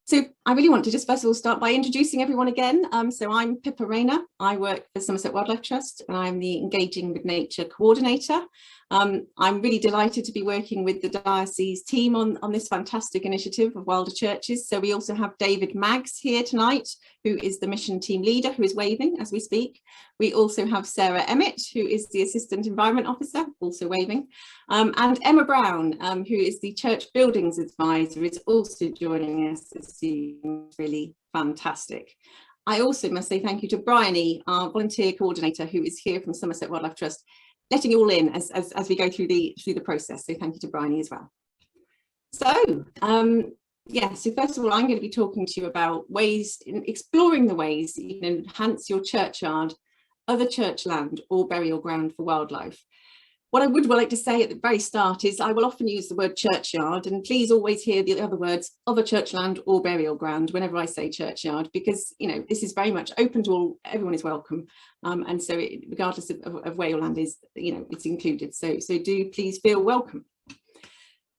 So I really want to just first of all start by introducing everyone again. So I'm Pippa Rayner. I work for Somerset Wildlife Trust and I'm the Engaging with Nature Coordinator. I'm really delighted to be working with the Diocese team on this fantastic initiative of Wilder Churches. So we also have David Maggs here tonight, who is the mission team leader, who is waving as we speak. We also have Sarah Emmett, who is the Assistant Environment Officer, also waving. And Emma Brown, who is the Church Buildings Advisor, is also joining us this evening. Really fantastic. I also must say thank you to Bryony, our volunteer coordinator, who is here from Somerset Wildlife Trust, letting you all in as we go through the process. So thank you to Bryony as well. So so first of all, I'm going to be talking to you about exploring the ways that you can enhance your churchyard, other church land or burial ground for wildlife. What I would like to say at the very start is I will often use the word churchyard, and please always hear the other words, other church land or burial ground, whenever I say churchyard, because this is very much open to all, everyone is welcome, and so regardless of where your land is, it's included. So do please feel welcome.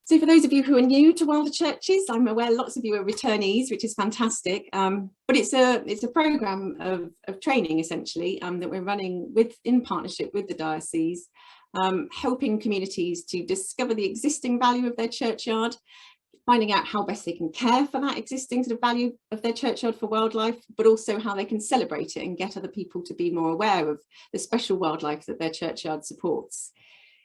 So for those of you who are new to Wilder Churches, I'm aware lots of you are returnees, which is fantastic, but it's a programme of training essentially that we're running in partnership with the Diocese, helping communities to discover the existing value of their churchyard, finding out how best they can care for that existing sort of value of their churchyard for wildlife, but also how they can celebrate it and get other people to be more aware of the special wildlife that their churchyard supports.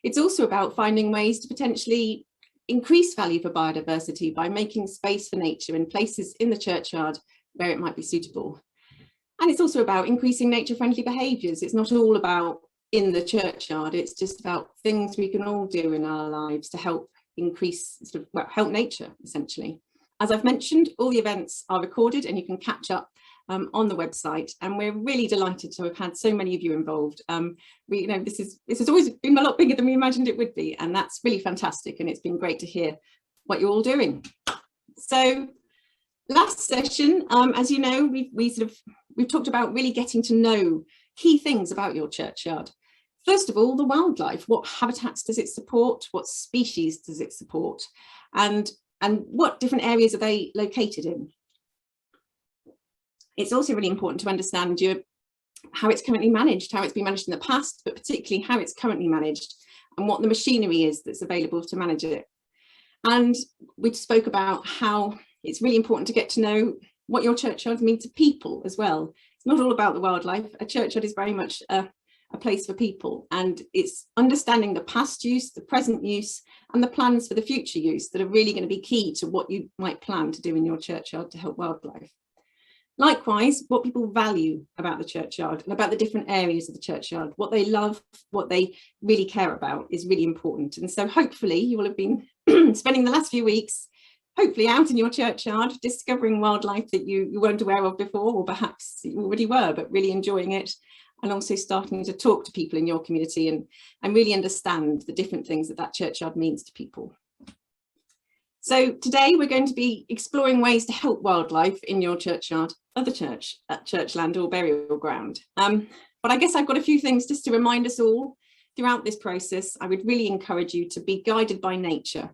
It's also about finding ways to potentially increase value for biodiversity by making space for nature in places in the churchyard where it might be suitable. And it's also about increasing nature-friendly behaviours. It's not all about in the churchyard, it's just about things we can all do in our lives to help help nature, essentially. As I've mentioned, all the events are recorded and you can catch up on the website, and we're really delighted to have had so many of you involved. This has always been a lot bigger than we imagined it would be, and that's really fantastic, and it's been great to hear what you're all doing. So last session, as you know, we've talked about really getting to know key things about your churchyard. First of all, the wildlife. What habitats does it support? What species does it support? And what different areas are they located in? It's also really important to understand how it's currently managed, how it's been managed in the past, but particularly how it's currently managed and what the machinery is that's available to manage it. And we spoke about how it's really important to get to know what your churchyards mean to people as well. It's not all about the wildlife. A churchyard is very much a place for people, and it's understanding the past use, the present use, and the plans for the future use that are really going to be key to what you might plan to do in your churchyard to help wildlife. Likewise, what people value about the churchyard and about the different areas of the churchyard, what they love, what they really care about is really important. And so hopefully you will have been spending the last few weeks hopefully out in your churchyard, discovering wildlife that you weren't aware of before, or perhaps you already were, but really enjoying it, and also starting to talk to people in your community and really understand the different things that churchyard means to people. So today we're going to be exploring ways to help wildlife in your churchyard, other church land or burial ground. But I guess I've got a few things just to remind us all throughout this process. I would really encourage you to be guided by nature,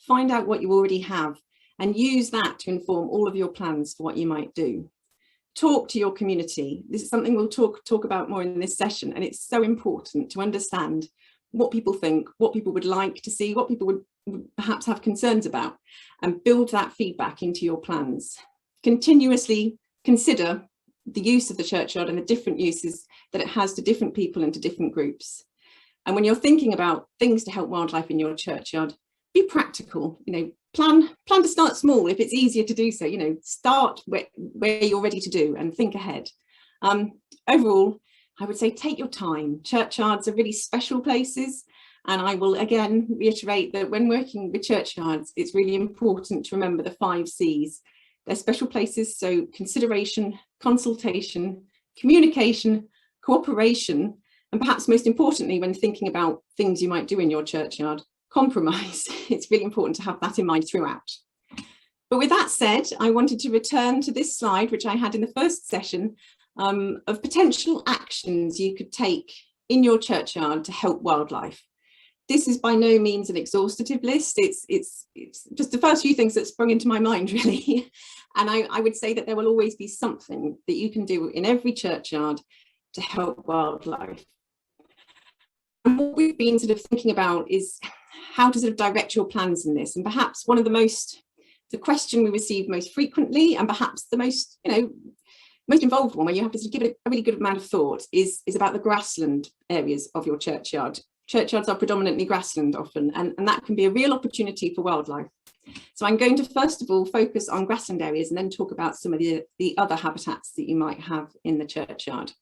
find out what you already have, and use that to inform all of your plans for what you might do. Talk to your community. This is something we'll talk about more in this session, and it's so important to understand what people think, what people would like to see, what people would perhaps have concerns about, and build that feedback into your plans. Continuously consider the use of the churchyard and the different uses that it has to different people and to different groups. And when you're thinking about things to help wildlife in your churchyard, be practical. Plan to start small if it's easier to do so. Start where you're ready to do and think ahead. Overall, I would say take your time. Churchyards are really special places, and I will again reiterate that when working with churchyards, it's really important to remember the 5 C's. They're special places, so consideration, consultation, communication, cooperation, and perhaps most importantly, when thinking about things you might do in your churchyard, compromise. It's really important to have that in mind throughout. But with that said, I wanted to return to this slide, which I had in the first session, of potential actions you could take in your churchyard to help wildlife. This is by no means an exhaustive list. It's just the first few things that sprung into my mind, really. I would say that there will always be something that you can do in every churchyard to help wildlife. And what we've been sort of thinking about is how to sort of direct your plans in this. And perhaps one of the question we receive most frequently, and perhaps the most, most involved one, where you have to sort of give it a really good amount of thought, is about the grassland areas of your churchyard. Churchyards are predominantly grassland often, and that can be a real opportunity for wildlife. So I'm going to first of all focus on grassland areas and then talk about some of the other habitats that you might have in the churchyard.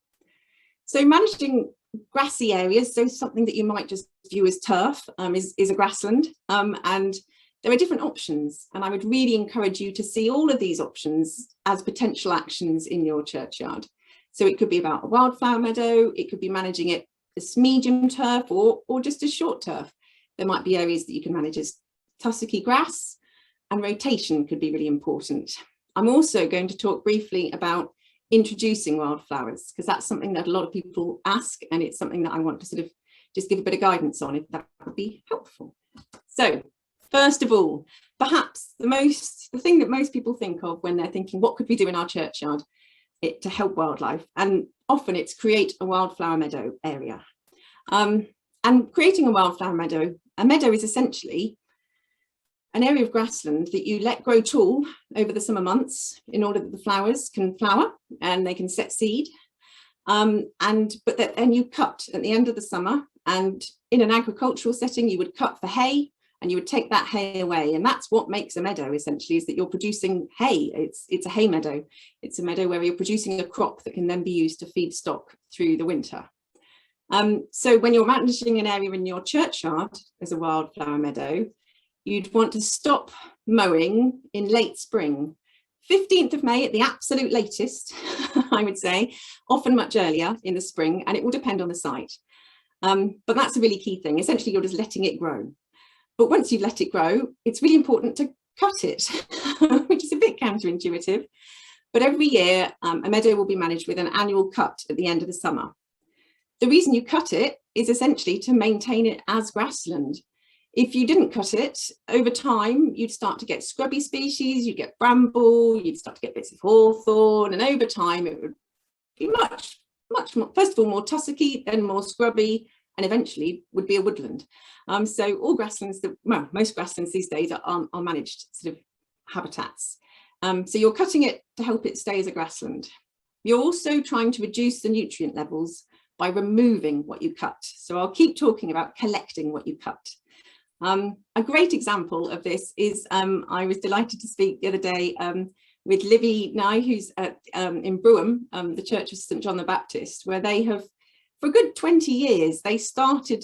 So managing grassy areas, so something that you might just view as turf, is a grassland, and there are different options, and I would really encourage you to see all of these options as potential actions in your churchyard. So it could be about a wildflower meadow, it could be managing it as medium turf or just as short turf. There might be areas that you can manage as Tuscany Grass, and rotation could be really important. I'm also going to talk briefly about introducing wildflowers, because that's something that a lot of people ask, and it's something that I want to sort of just give a bit of guidance on, if that would be helpful. So first of all, perhaps the thing that most people think of when they're thinking, what could we do in our churchyard to help wildlife? And often it's create a wildflower meadow area. And creating a wildflower meadow, a meadow is essentially an area of grassland that you let grow tall over the summer months in order that the flowers can flower and they can set seed. But then you cut at the end of the summer, and in an agricultural setting, you would cut for hay, and you would take that hay away. And that's what makes a meadow, essentially, is that you're producing hay. It's a hay meadow. It's a meadow where you're producing a crop that can then be used to feed stock through the winter. So when you're managing an area in your churchyard as a wildflower meadow, you'd want to stop mowing in late spring. 15th of May at the absolute latest, I would say, often much earlier in the spring, and it will depend on the site. But that's a really key thing. Essentially, you're just letting it grow. But once you've let it grow, it's really important to cut it, which is a bit counterintuitive. But every year, a meadow will be managed with an annual cut at the end of the summer. The reason you cut it is essentially to maintain it as grassland. If you didn't cut it, over time, you'd start to get scrubby species, you'd get bramble, you'd start to get bits of hawthorn, and over time it would be much more, first of all, more tussocky, then more scrubby, and eventually would be a woodland. So all grasslands, most grasslands these days are managed sort of habitats. So you're cutting it to help it stay as a grassland. You're also trying to reduce the nutrient levels by removing what you cut. So I'll keep talking about collecting what you cut. A great example of this is, I was delighted to speak the other day with Livy Nye, who's in Brougham, the Church of St John the Baptist, where they have, for a good 20 years, they started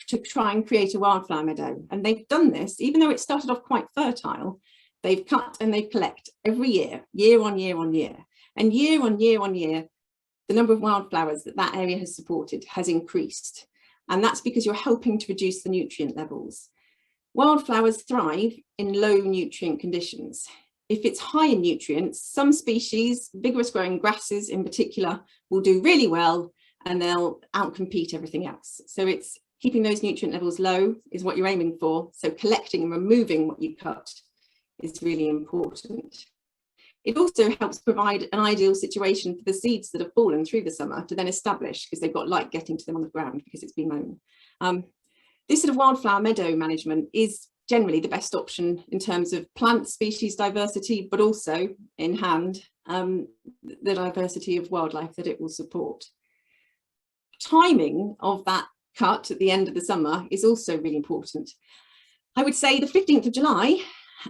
to try and create a wildflower meadow. And they've done this, even though it started off quite fertile, they've cut and they collect every year, year on year on year. And year on year on year, the number of wildflowers that area has supported has increased. And that's because you're helping to reduce the nutrient levels. Wildflowers thrive in low nutrient conditions. If it's high in nutrients, some species, vigorous growing grasses in particular, will do really well and they'll outcompete everything else. So it's keeping those nutrient levels low is what you're aiming for. So collecting and removing what you cut is really important. It also helps provide an ideal situation for the seeds that have fallen through the summer to then establish, because they've got light getting to them on the ground because it's been mown. This sort of wildflower meadow management is generally the best option in terms of plant species diversity, but also in hand, the diversity of wildlife that it will support. Timing of that cut at the end of the summer is also really important. I would say the 15th of July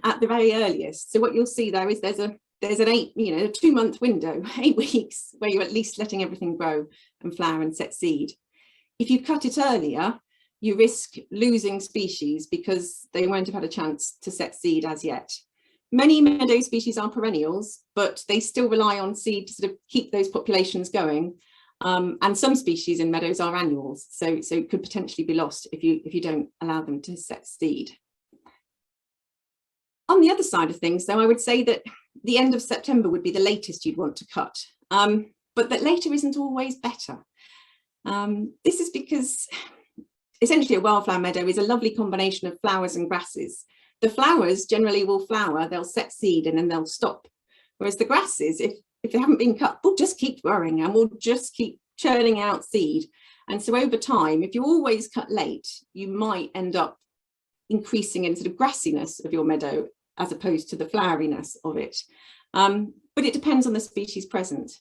at the very earliest. So what you'll see there is there's an 2-month window, 8 weeks, where you're at least letting everything grow and flower and set seed. If you cut it earlier, you risk losing species because they won't have had a chance to set seed as yet. Many meadow species are perennials, but they still rely on seed to sort of keep those populations going. And some species in meadows are annuals, so it could potentially be lost if you don't allow them to set seed. On the other side of things, though, I would say that the end of September would be the latest you'd want to cut, but that later isn't always better. This is because essentially a wildflower meadow is a lovely combination of flowers and grasses. The flowers generally will flower, they'll set seed and then they'll stop. Whereas the grasses, if they haven't been cut, will just keep growing and will just keep churning out seed. And so over time, if you always cut late, you might end up increasing in sort of grassiness of your meadow as opposed to the floweriness of it. But it depends on the species present.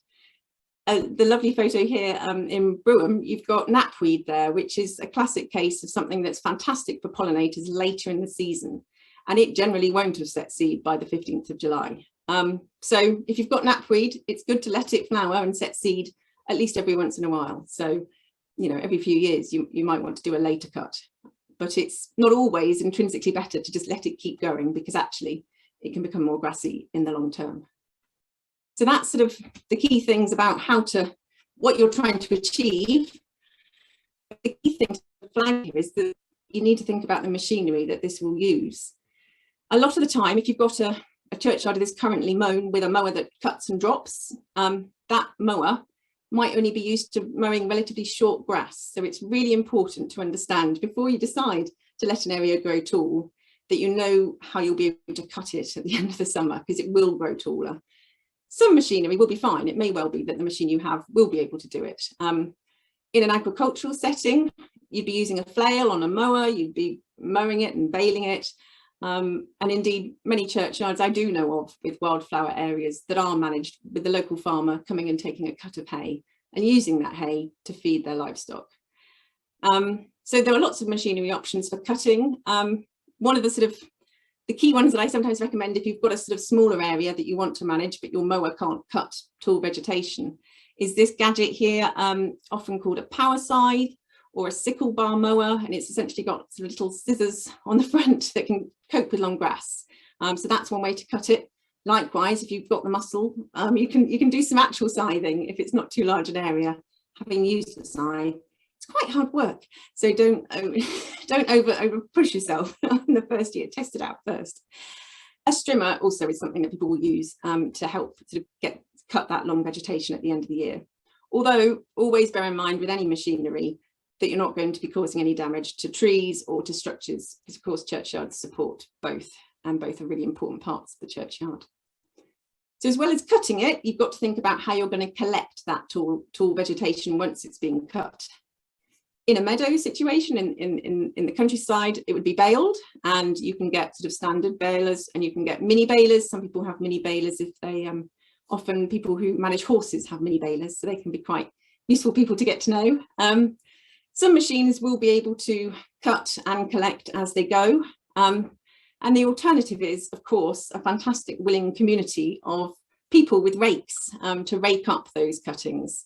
The lovely photo here in Brougham, you've got knapweed there, which is a classic case of something that's fantastic for pollinators later in the season. And it generally won't have set seed by the 15th of July. So if you've got knapweed, it's good to let it flower and set seed at least every once in a while. So, you know, every few years you might want to do a later cut, but it's not always intrinsically better to just let it keep going, because actually it can become more grassy in the long term. So that's sort of the key things about what you're trying to achieve. The key thing to flag here is that you need to think about the machinery that this will use. A lot of the time, if you've got a churchyard that is currently mown with a mower that cuts and drops, that mower might only be used to mowing relatively short grass. So it's really important to understand before you decide to let an area grow tall, that you know how you'll be able to cut it at the end of the summer, because it will grow taller. Some machinery will be fine. It may well be that the machine you have will be able to do it. In an agricultural setting, you'd be using a flail on a mower, you'd be mowing it and baling it. And indeed, many churchyards I do know of with wildflower areas that are managed with the local farmer coming and taking a cut of hay and using that hay to feed their livestock. So there are lots of machinery options for cutting. One of the key ones that I sometimes recommend, if you've got a sort of smaller area that you want to manage, but your mower can't cut tall vegetation, is this gadget here, often called a power scythe or a sickle bar mower, and it's essentially got some little scissors on the front that can cope with long grass. So that's one way to cut it. Likewise, if you've got the muscle, you can do some actual scything if it's not too large an area. Having used the scythe, it's quite hard work, so don't over push yourself in the first year. Test it out first. A strimmer also is something that people will use to help sort of cut that long vegetation at the end of the year. Although always bear in mind with any machinery that you're not going to be causing any damage to trees or to structures, because of course churchyards support both, and both are really important parts of the churchyard. So as well as cutting it, you've got to think about how you're going to collect that tall vegetation once it's being cut. In a meadow situation, in the countryside, it would be baled, and you can get sort of standard balers and you can get mini balers. Some people have mini balers if they, often people who manage horses have mini balers, so they can be quite useful people to get to know. Some machines will be able to cut and collect as they go. And the alternative is, of course, a fantastic willing community of people with rakes to rake up those cuttings.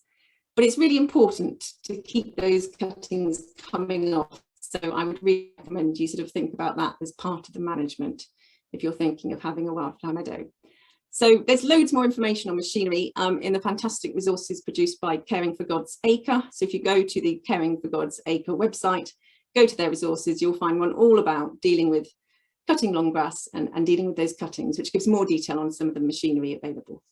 But it's really important to keep those cuttings coming off. So I would really recommend you sort of think about that as part of the management if you're thinking of having a wildflower meadow. So there's loads more information on machinery in the fantastic resources produced by Caring for God's Acre. So if you go to the Caring for God's Acre website, go to their resources, you'll find one all about dealing with cutting long grass and dealing with those cuttings, which gives more detail on some of the machinery available.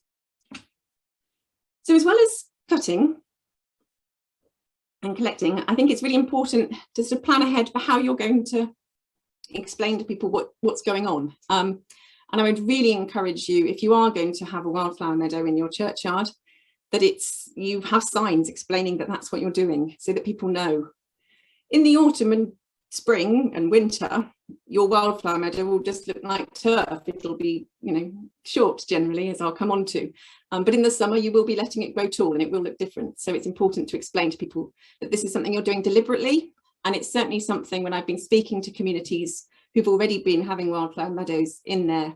So as well as cutting and collecting, I think it's really important to sort of plan ahead for how you're going to explain to people what's going on. And I would really encourage you, if you are going to have a wildflower meadow in your churchyard, that you have signs explaining that that's what you're doing, so that people know. In the autumn and spring and winter, your wildflower meadow will just look like turf. It'll be, short generally, as I'll come on to. But in the summer, you will be letting it grow tall and it will look different. So it's important to explain to people that this is something you're doing deliberately. And it's certainly something when I've been speaking to communities who've already been having wildflower meadows in their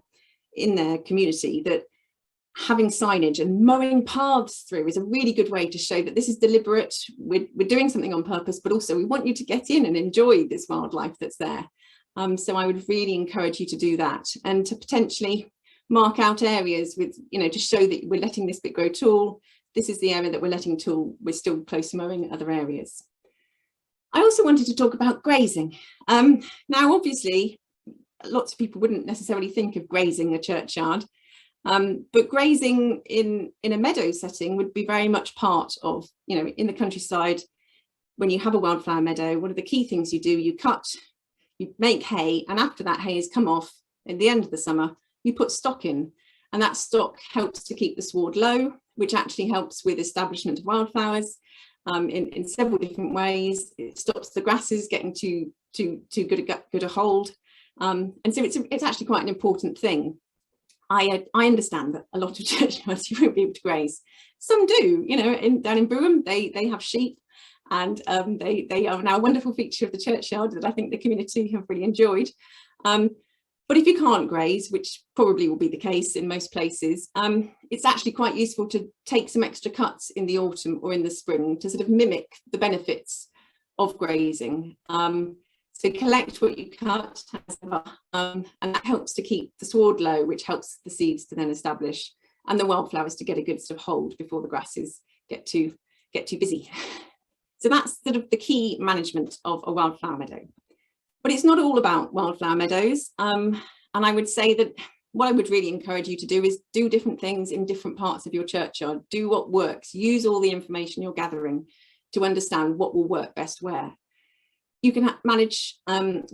community, that having signage and mowing paths through is a really good way to show that this is deliberate. We're doing something on purpose, but also we want you to get in and enjoy this wildlife that's there. So I would really encourage you to do that, and to potentially mark out areas with, to show that we're letting this bit grow tall. This is the area that we're letting tall. We're still close to mowing other areas. I also wanted to talk about grazing. Now, obviously, lots of people wouldn't necessarily think of grazing a churchyard, but grazing in a meadow setting would be very much part of, in the countryside, when you have a wildflower meadow, one of the key things you do, you cut, you make hay, and after that hay has come off at the end of the summer, you put stock in. and that stock helps to keep the sward low, which actually helps with establishment of wildflowers in several different ways. It stops the grasses getting too good a hold, and so it's actually quite an important thing. I understand that a lot of churchyards you won't be able to graze. Some do, you know, down in Broome they have sheep, and they are now a wonderful feature of the churchyard that I think the community have really enjoyed. But if you can't graze, which probably will be the case in most places, it's actually quite useful to take some extra cuts in the autumn or in the spring to sort of mimic the benefits of grazing. So collect what you cut, and that helps to keep the sward low, which helps the seeds to then establish, and the wildflowers to get a good sort of hold before the grasses get too busy. So that's sort of the key management of a wildflower meadow. But it's not all about wildflower meadows. And I would say that what I would really encourage you to do is do different things in different parts of your churchyard. Do what works. Use all the information you're gathering to understand what will work best where. You can manage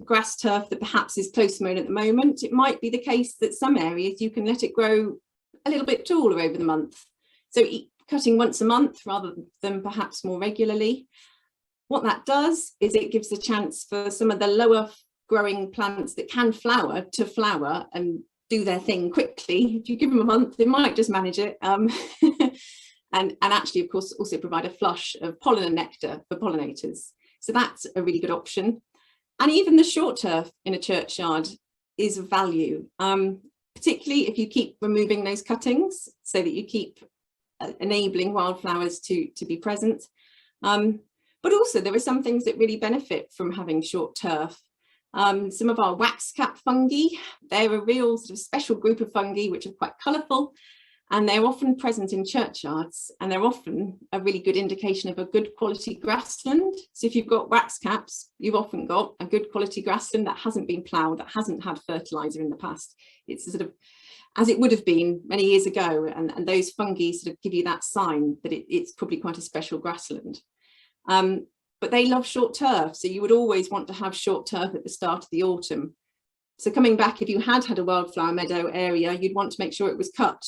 grass turf that perhaps is close mown at the moment. It might be the case that some areas you can let it grow a little bit taller over the month. So cutting once a month rather than perhaps more regularly. What that does is it gives a chance for some of the lower growing plants that can flower to flower and do their thing quickly. If you give them a month, they might just manage it. And actually, of course, also provide a flush of pollen and nectar for pollinators. So that's a really good option. And even the short turf in a churchyard is of value, particularly if you keep removing those cuttings so that you keep enabling wildflowers to be present. But also there are some things that really benefit from having short turf. Some of our wax cap fungi, they're a real sort of special group of fungi which are quite colourful, and they're often present in churchyards, and they're often a really good indication of a good quality grassland. So if you've got wax caps, you've often got a good quality grassland that hasn't been ploughed, that hasn't had fertiliser in the past. It's sort of as it would have been many years ago, and those fungi sort of give you that sign that it's probably quite a special grassland. But they love short turf, so you would always want to have short turf at the start of the autumn. So coming back, if you had a wildflower meadow area, you'd want to make sure it was cut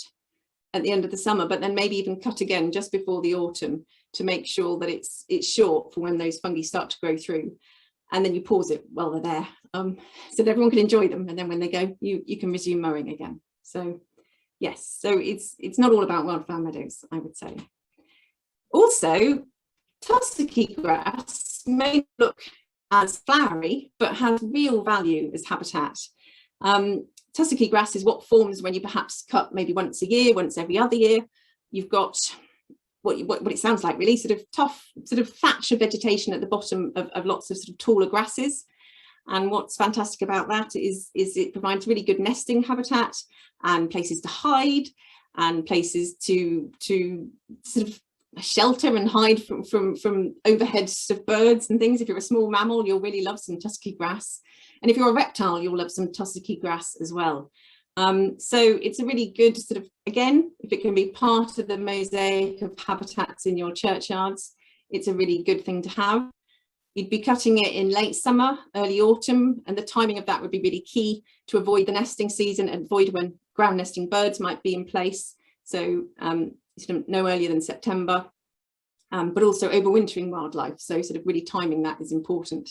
at the end of the summer, but then maybe even cut again just before the autumn to make sure that it's short for when those fungi start to grow through. And then you pause it while they're there, so that everyone can enjoy them. And then when they go, you can resume mowing again. So yes, so it's not all about wildflower meadows, I would say. Also, Tuskegee grass may look as flowery, but has real value as habitat. Tuskegee grass is what forms when you perhaps cut maybe once a year, once every other year. You've got what it sounds like, really sort of tough sort of thatch of vegetation at the bottom of lots of sort of taller grasses. And what's fantastic about that is it provides really good nesting habitat and places to hide and places to sort of shelter and hide from overhead sort of birds and things. If you're a small mammal, you'll really love some Tuskegee grass. And if you're a reptile, you'll love some Tuskegee grass as well. So it's a really good sort of, again, if it can be part of the mosaic of habitats in your churchyards, it's a really good thing to have. You'd be cutting it in late summer, early autumn, and the timing of that would be really key to avoid the nesting season and avoid when ground nesting birds might be in place. So sort of no earlier than September, but also overwintering wildlife. So sort of really timing that is important.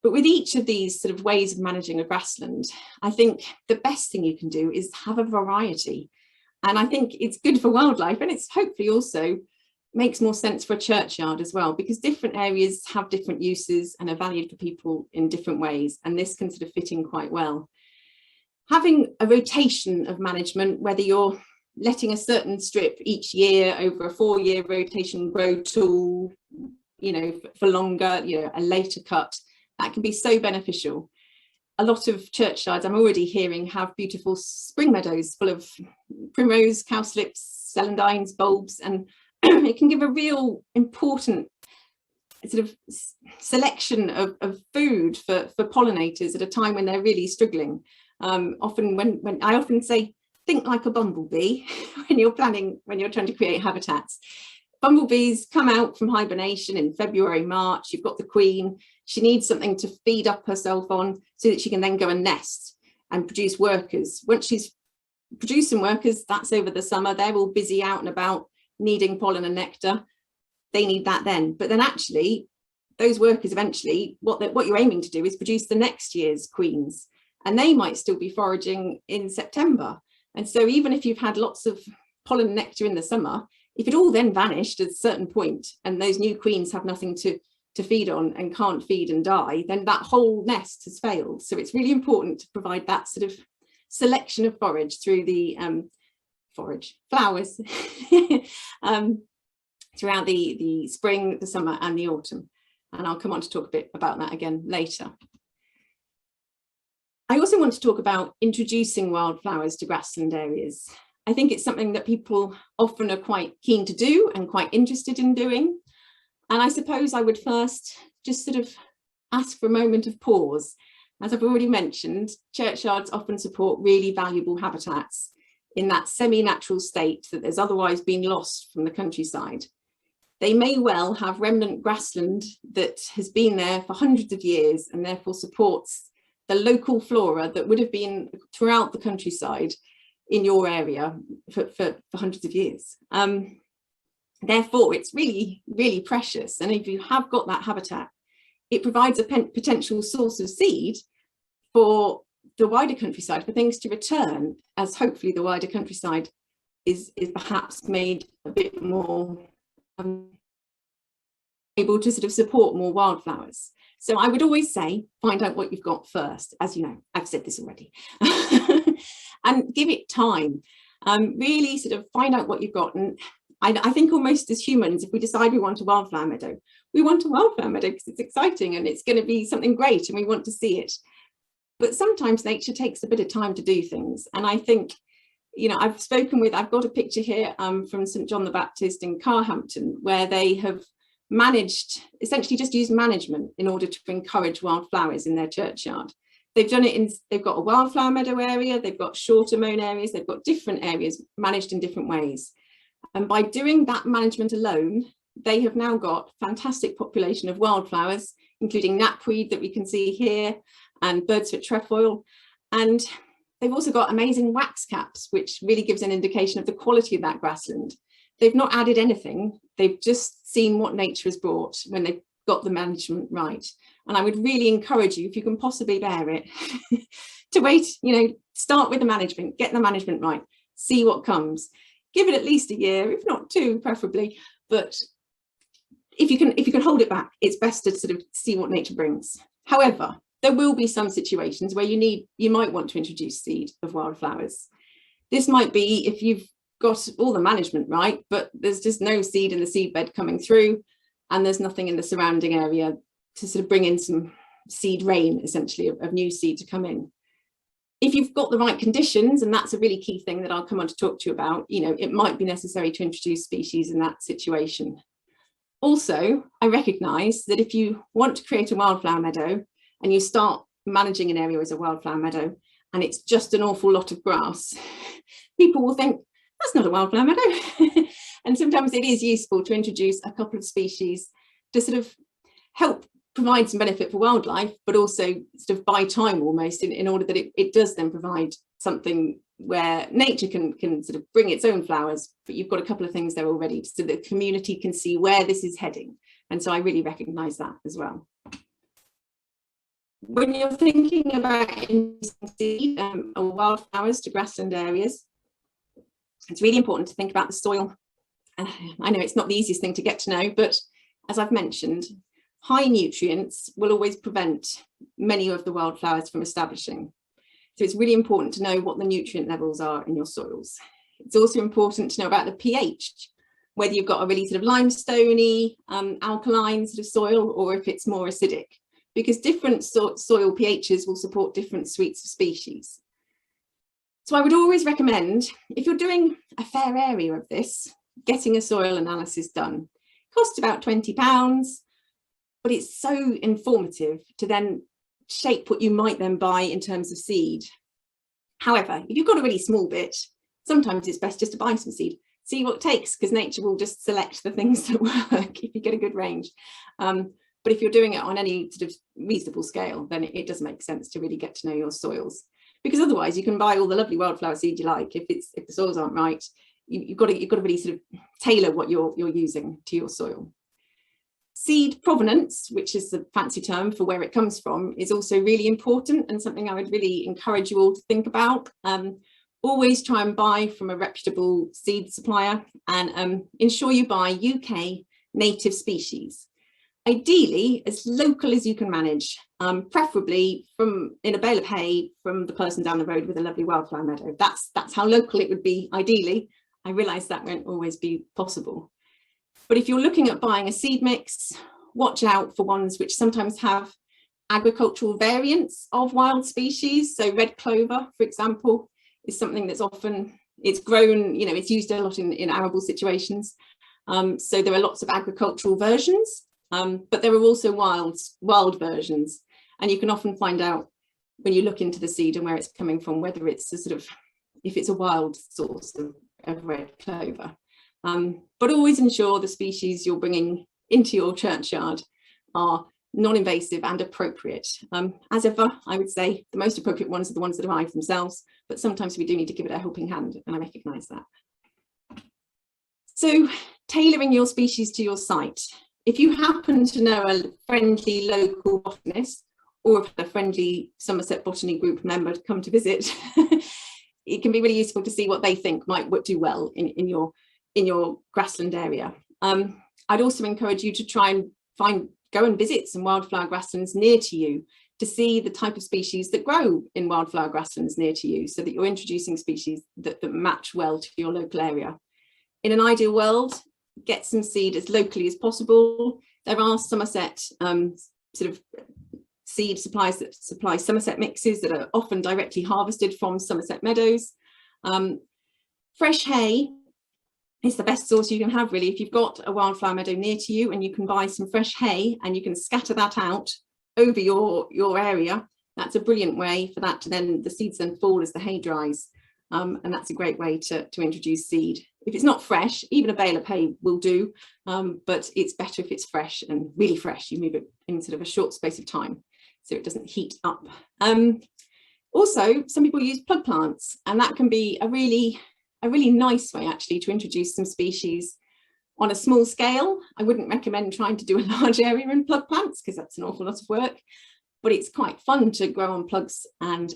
But with each of these sort of ways of managing a grassland, I think the best thing you can do is have a variety. And I think it's good for wildlife, and it's hopefully also makes more sense for a churchyard as well, because different areas have different uses and are valued for people in different ways. And this can sort of fit in quite well. Having a rotation of management, whether you're letting a certain strip each year over a 4-year rotation grow tall, you know, for longer, you know, a later cut, that can be so beneficial. A lot of churchyards I'm already hearing have beautiful spring meadows full of primrose, cowslips, celandines, bulbs, and it can give a real important sort of selection of food for pollinators at a time when they're really struggling. Often when I often say, think like a bumblebee when you're trying to create habitats. Bumblebees come out from hibernation in February, March. You've got the queen. She needs something to feed up herself on so that she can then go and nest and produce workers. Once she's producing workers, that's over the summer. They're all busy out and about needing pollen and nectar. They need that then. But then actually, those workers eventually, what you're aiming to do is produce the next year's queens, and they might still be foraging in September. And so even if you've had lots of pollen and nectar in the summer, if it all then vanished at a certain point and those new queens have nothing to feed on and can't feed and die, then that whole nest has failed. So it's really important to provide that sort of selection of forage through the flowers throughout the spring, the summer and the autumn. And I'll come on to talk a bit about that again later. I also want to talk about introducing wildflowers to grassland areas. I think it's something that people often are quite keen to do and quite interested in doing. And I suppose I would first just sort of ask for a moment of pause. As I've already mentioned, churchyards often support really valuable habitats in that semi-natural state that has otherwise been lost from the countryside. They may well have remnant grassland that has been there for hundreds of years and therefore supports the local flora that would have been throughout the countryside in your area for hundreds of years. Therefore, it's really, really precious. And if you have got that habitat, it provides a potential source of seed for the wider countryside, for things to return, as hopefully the wider countryside is perhaps made a bit more able to sort of support more wildflowers. So I would always say, find out what you've got first. As you know, I've said this already. And give it time. Really sort of find out what you've got. And I think almost as humans, if we decide we want a wildflower meadow, we want a wildflower meadow because it's exciting and it's going to be something great and we want to see it. But sometimes nature takes a bit of time to do things. And I think, you know, I've got a picture here from St John the Baptist in Carhampton, where they have managed, essentially just used management in order to encourage wildflowers in their churchyard. They've done it they've got a wildflower meadow area, they've got shorter mown areas, they've got different areas managed in different ways. And by doing that management alone, they have now got fantastic population of wildflowers, including knapweed that we can see here, and bird's-foot trefoil. And they've also got amazing wax caps, which really gives an indication of the quality of that grassland. They've not added anything. They've just seen what nature has brought when they've got the management right. And I would really encourage you, if you can possibly bear it, to wait, you know, start with the management, get the management right, see what comes. Give it at least a year, if not two, preferably. But if you can hold it back, it's best to sort of see what nature brings. However, there will be some situations where you might want to introduce seed of wildflowers. This might be if you've got all the management right, but there's just no seed in the seedbed coming through, and there's nothing in the surrounding area to sort of bring in some seed rain, essentially, of new seed to come in. If you've got the right conditions, and that's a really key thing that I'll come on to talk to you about, you know, it might be necessary to introduce species in that situation. Also, I recognise that if you want to create a wildflower meadow and you start managing an area as a wildflower meadow and it's just an awful lot of grass, people will think, that's not a wildflower meadow. And sometimes it is useful to introduce a couple of species to sort of help provide some benefit for wildlife, but also sort of buy time almost in order that it does then provide something where nature can sort of bring its own flowers, but you've got a couple of things there already so that the community can see where this is heading. And so I really recognise that as well. When you're thinking about introducing seed or wildflowers to grassland areas, it's really important to think about the soil. I know it's not the easiest thing to get to know, but as I've mentioned, high nutrients will always prevent many of the wildflowers from establishing. So it's really important to know what the nutrient levels are in your soils. It's also important to know about the pH, whether you've got a really sort of limestoney, alkaline sort of soil, or if it's more acidic, because different soil pHs will support different suites of species. So I would always recommend, if you're doing a fair area of this, getting a soil analysis done. It costs about £20, but it's so informative to then shape what you might then buy in terms of seed. However, if you've got a really small bit, sometimes it's best just to buy some seed, see what it takes, because nature will just select the things that work if you get a good range. But if you're doing it on any sort of reasonable scale, then it does make sense to really get to know your soils. because otherwise you can buy all the lovely wildflower seed you like. If the soils aren't right, you've got to really sort of tailor what you're using to your soil. Seed provenance, which is the fancy term for where it comes from, is also really important and something I would really encourage you all to think about. Always try and buy from a reputable seed supplier, and ensure you buy UK native species. Ideally, as local as you can manage, preferably in a bale of hay from the person down the road with a lovely wildflower meadow. That's how local it would be ideally. I realise that won't always be possible. But if you're looking at buying a seed mix, watch out for ones which sometimes have agricultural variants of wild species. So red clover, for example, is something that's often, it's grown, it's used a lot in arable situations. So there are lots of agricultural versions, but there are also wild versions. And you can often find out when you look into the seed and where it's coming from, whether it's a sort of, if it's a wild source of red clover. But always ensure the species you're bringing into your churchyard are non-invasive and appropriate. As ever, I would say the most appropriate ones are the ones that arrive themselves, but sometimes we do need to give it a helping hand, and I recognise that. So tailoring your species to your site. If you happen to know a friendly local botanist, or a friendly Somerset Botany Group member to come to visit, it can be really useful to see what they think might do well in your grassland area. I'd also encourage you to try and go and visit some wildflower grasslands near to you to see the type of species that grow in wildflower grasslands near to you, so that you're introducing species that match well to your local area. In an ideal world, get some seed as locally as possible. There are Somerset sort of seed suppliers that supply Somerset mixes that are often directly harvested from Somerset meadows. Fresh hay is the best source you can have, really. If you've got a wildflower meadow near to you and you can buy some fresh hay and you can scatter that out over your area, that's a brilliant way for that to then, the seeds then fall as the hay dries. And that's a great way to introduce seed. If it's not fresh, even a bale of hay will do, but it's better if it's fresh, and really fresh. You move it in sort of a short space of time so it doesn't heat up. Also, some people use plug plants, and that can be a really nice way actually to introduce some species on a small scale. I wouldn't recommend trying to do a large area in plug plants because that's an awful lot of work, but it's quite fun to grow on plugs, and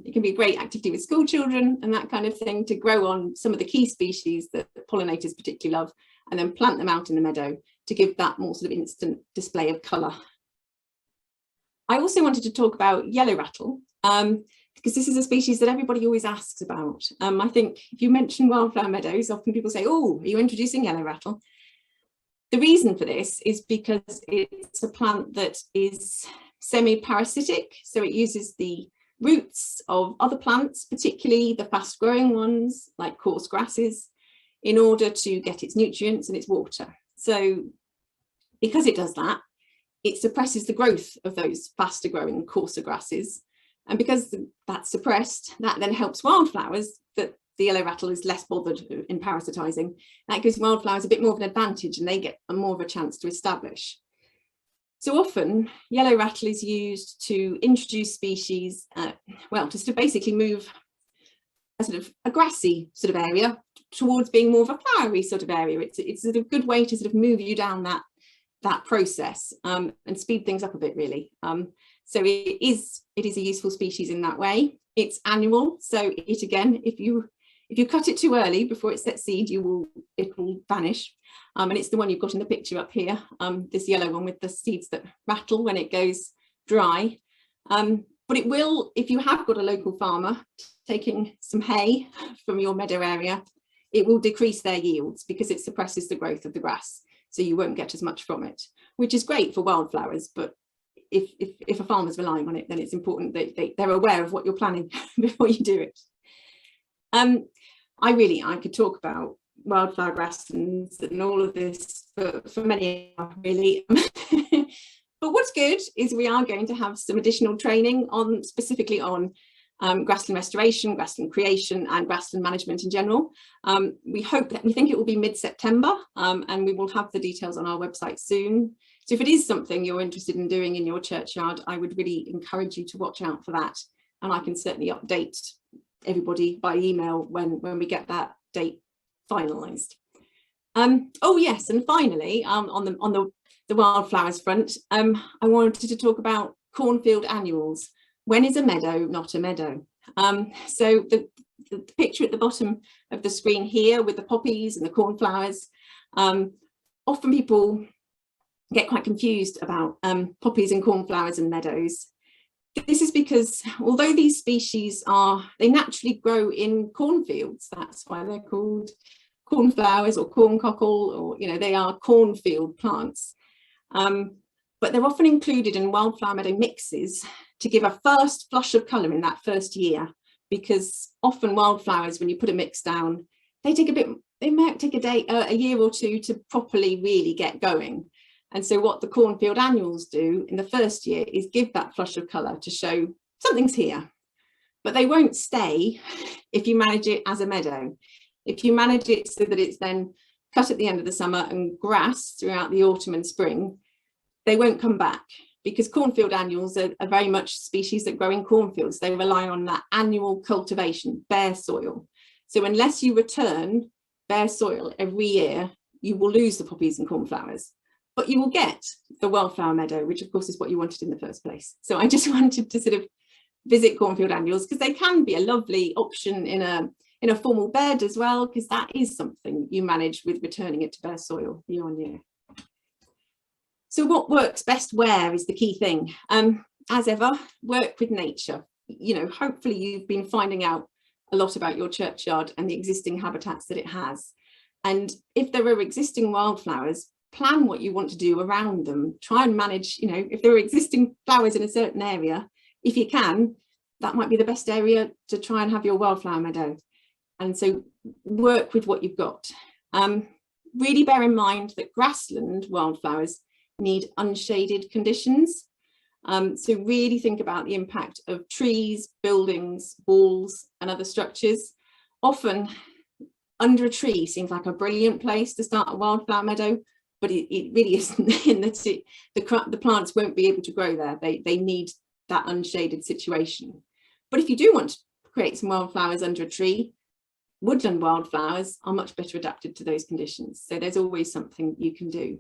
it can be a great activity with school children and that kind of thing, to grow on some of the key species that pollinators particularly love, and then plant them out in the meadow to give that more sort of instant display of colour. I also wanted to talk about yellow rattle, because this is a species that everybody always asks about. I think if you mention wildflower meadows, often people say, oh, are you introducing yellow rattle? The reason for this is because it's a plant that is semi-parasitic, so it uses the roots of other plants, particularly the fast-growing ones like coarse grasses, in order to get its nutrients and its water. So because it does that, it suppresses the growth of those faster-growing, coarser grasses. And because that's suppressed, that then helps wildflowers, that the yellow rattle is less bothered in parasitising. That gives wildflowers a bit more of an advantage, and they get more of a chance to establish. So often, yellow rattle is used to introduce species, to sort of basically move a grassy sort of area towards being more of a flowery sort of area. It's a good way to sort of move you down that process and speed things up a bit, really. So it is a useful species in that way. It's annual, so it again, if you cut it too early before it sets seed, it will vanish. And it's the one you've got in the picture up here, this yellow one with the seeds that rattle when it goes dry. But it will, if you have got a local farmer taking some hay from your meadow area, it will decrease their yields because it suppresses the growth of the grass. So you won't get as much from it, which is great for wildflowers. But if a farmer's relying on it, then it's important that they're aware of what you're planning before you do it. I could talk about wildflower grasslands and all of this for many hours, really. But what's good is we are going to have some additional training specifically on grassland restoration, grassland creation, and grassland management in general. We think it will be mid-September, and we will have the details on our website soon. So if it is something you're interested in doing in your churchyard, I would really encourage you to watch out for that. and I can certainly update everybody by email when we get that date finalised. Oh yes, and finally, on the wildflowers front, I wanted to talk about Cornfield Annuals. When is a meadow not a meadow? So the picture at the bottom of the screen here with the poppies and the cornflowers, often people get quite confused about poppies and cornflowers and meadows. This is because although these species they naturally grow in cornfields, that's why they're called cornflowers or corncockle, or they are cornfield plants. But they're often included in wildflower meadow mixes to give a first flush of colour in that first year, because often wildflowers, when you put a mix down, they might take a year or two to properly really get going. And so what the Cornfield Annuals do in the first year is give that flush of colour to show something's here. But they won't stay if you manage it as a meadow. If you manage it so that it's then cut at the end of the summer and grass throughout the autumn and spring, they won't come back, because Cornfield Annuals are very much species that grow in cornfields. They rely on that annual cultivation, bare soil. So unless you return bare soil every year, you will lose the poppies and cornflowers, but you will get the wildflower meadow, which of course is what you wanted in the first place. So I just wanted to sort of visit Cornfield Annuals, because they can be a lovely option in a formal bed as well, because that is something you manage with returning it to bare soil year on year. So what works best where is the key thing. As ever, work with nature. Hopefully you've been finding out a lot about your churchyard and the existing habitats that it has. And if there are existing wildflowers, plan what you want to do around them. Try and manage, if there are existing flowers in a certain area, if you can, that might be the best area to try and have your wildflower meadow. And so work with what you've got. Really bear in mind that grassland wildflowers need unshaded conditions. So really think about the impact of trees, buildings, walls and other structures. Often under a tree seems like a brilliant place to start a wildflower meadow, but it really isn't, in that the plants won't be able to grow there. They need that unshaded situation. But if you do want to create some wildflowers under a tree, woodland wildflowers are much better adapted to those conditions. So there's always something you can do.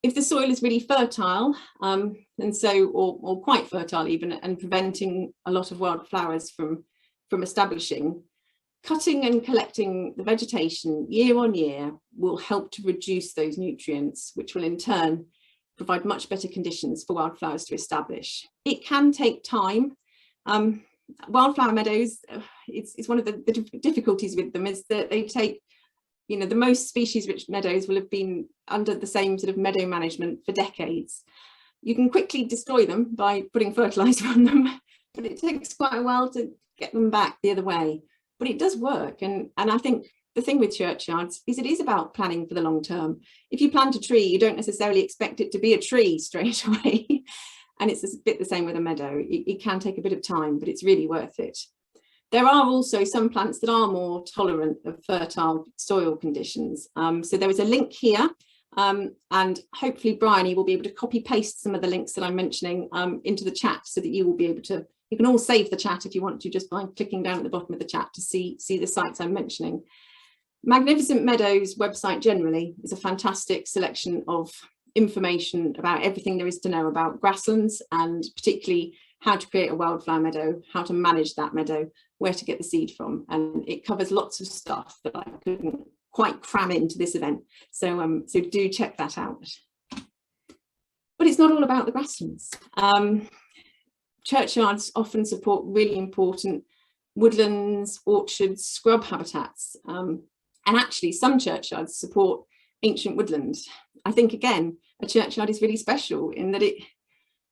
If the soil is really fertile, or quite fertile even, and preventing a lot of wildflowers from establishing, cutting and collecting the vegetation year on year will help to reduce those nutrients, which will in turn provide much better conditions for wildflowers to establish. It can take time. Wildflower meadows, it's one of the difficulties with them is that they take, the most species-rich meadows will have been under the same sort of meadow management for decades. You can quickly destroy them by putting fertiliser on them, but it takes quite a while to get them back the other way. But it does work, and I think the thing with churchyards is it is about planning for the long term. If you plant a tree, you don't necessarily expect it to be a tree straight away. And it's a bit the same with a meadow. It can take a bit of time, but it's really worth it. There are also some plants that are more tolerant of fertile soil conditions. So there is a link here, and hopefully Bryony will be able to copy paste some of the links that I'm mentioning into the chat, so that you will be able to, you can all save the chat if you want to, just by clicking down at the bottom of the chat to see the sites I'm mentioning. Magnificent Meadows website generally is a fantastic selection of information about everything there is to know about grasslands, and particularly how to create a wildflower meadow, how to manage that meadow, where to get the seed from, and it covers lots of stuff that I couldn't quite cram into this event. So do check that out. But it's not all about the grasslands. Churchyards often support really important woodlands, orchards, scrub habitats, and actually some churchyards support ancient woodland. I think again, a churchyard is really special in that it,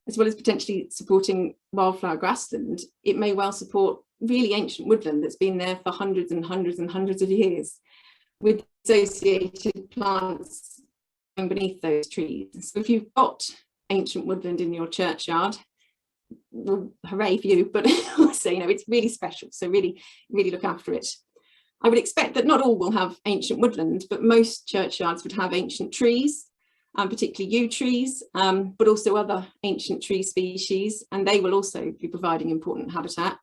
as well as potentially supporting wildflower grassland, it may well support really ancient woodland that's been there for hundreds and hundreds and hundreds of years, with associated plants beneath those trees. So if you've got ancient woodland in your churchyard, well, hooray for you, but also, it's really special. So really look after it. I would expect that not all will have ancient woodland, but most churchyards would have ancient trees. particularly yew trees, but also other ancient tree species, and they will also be providing important habitat.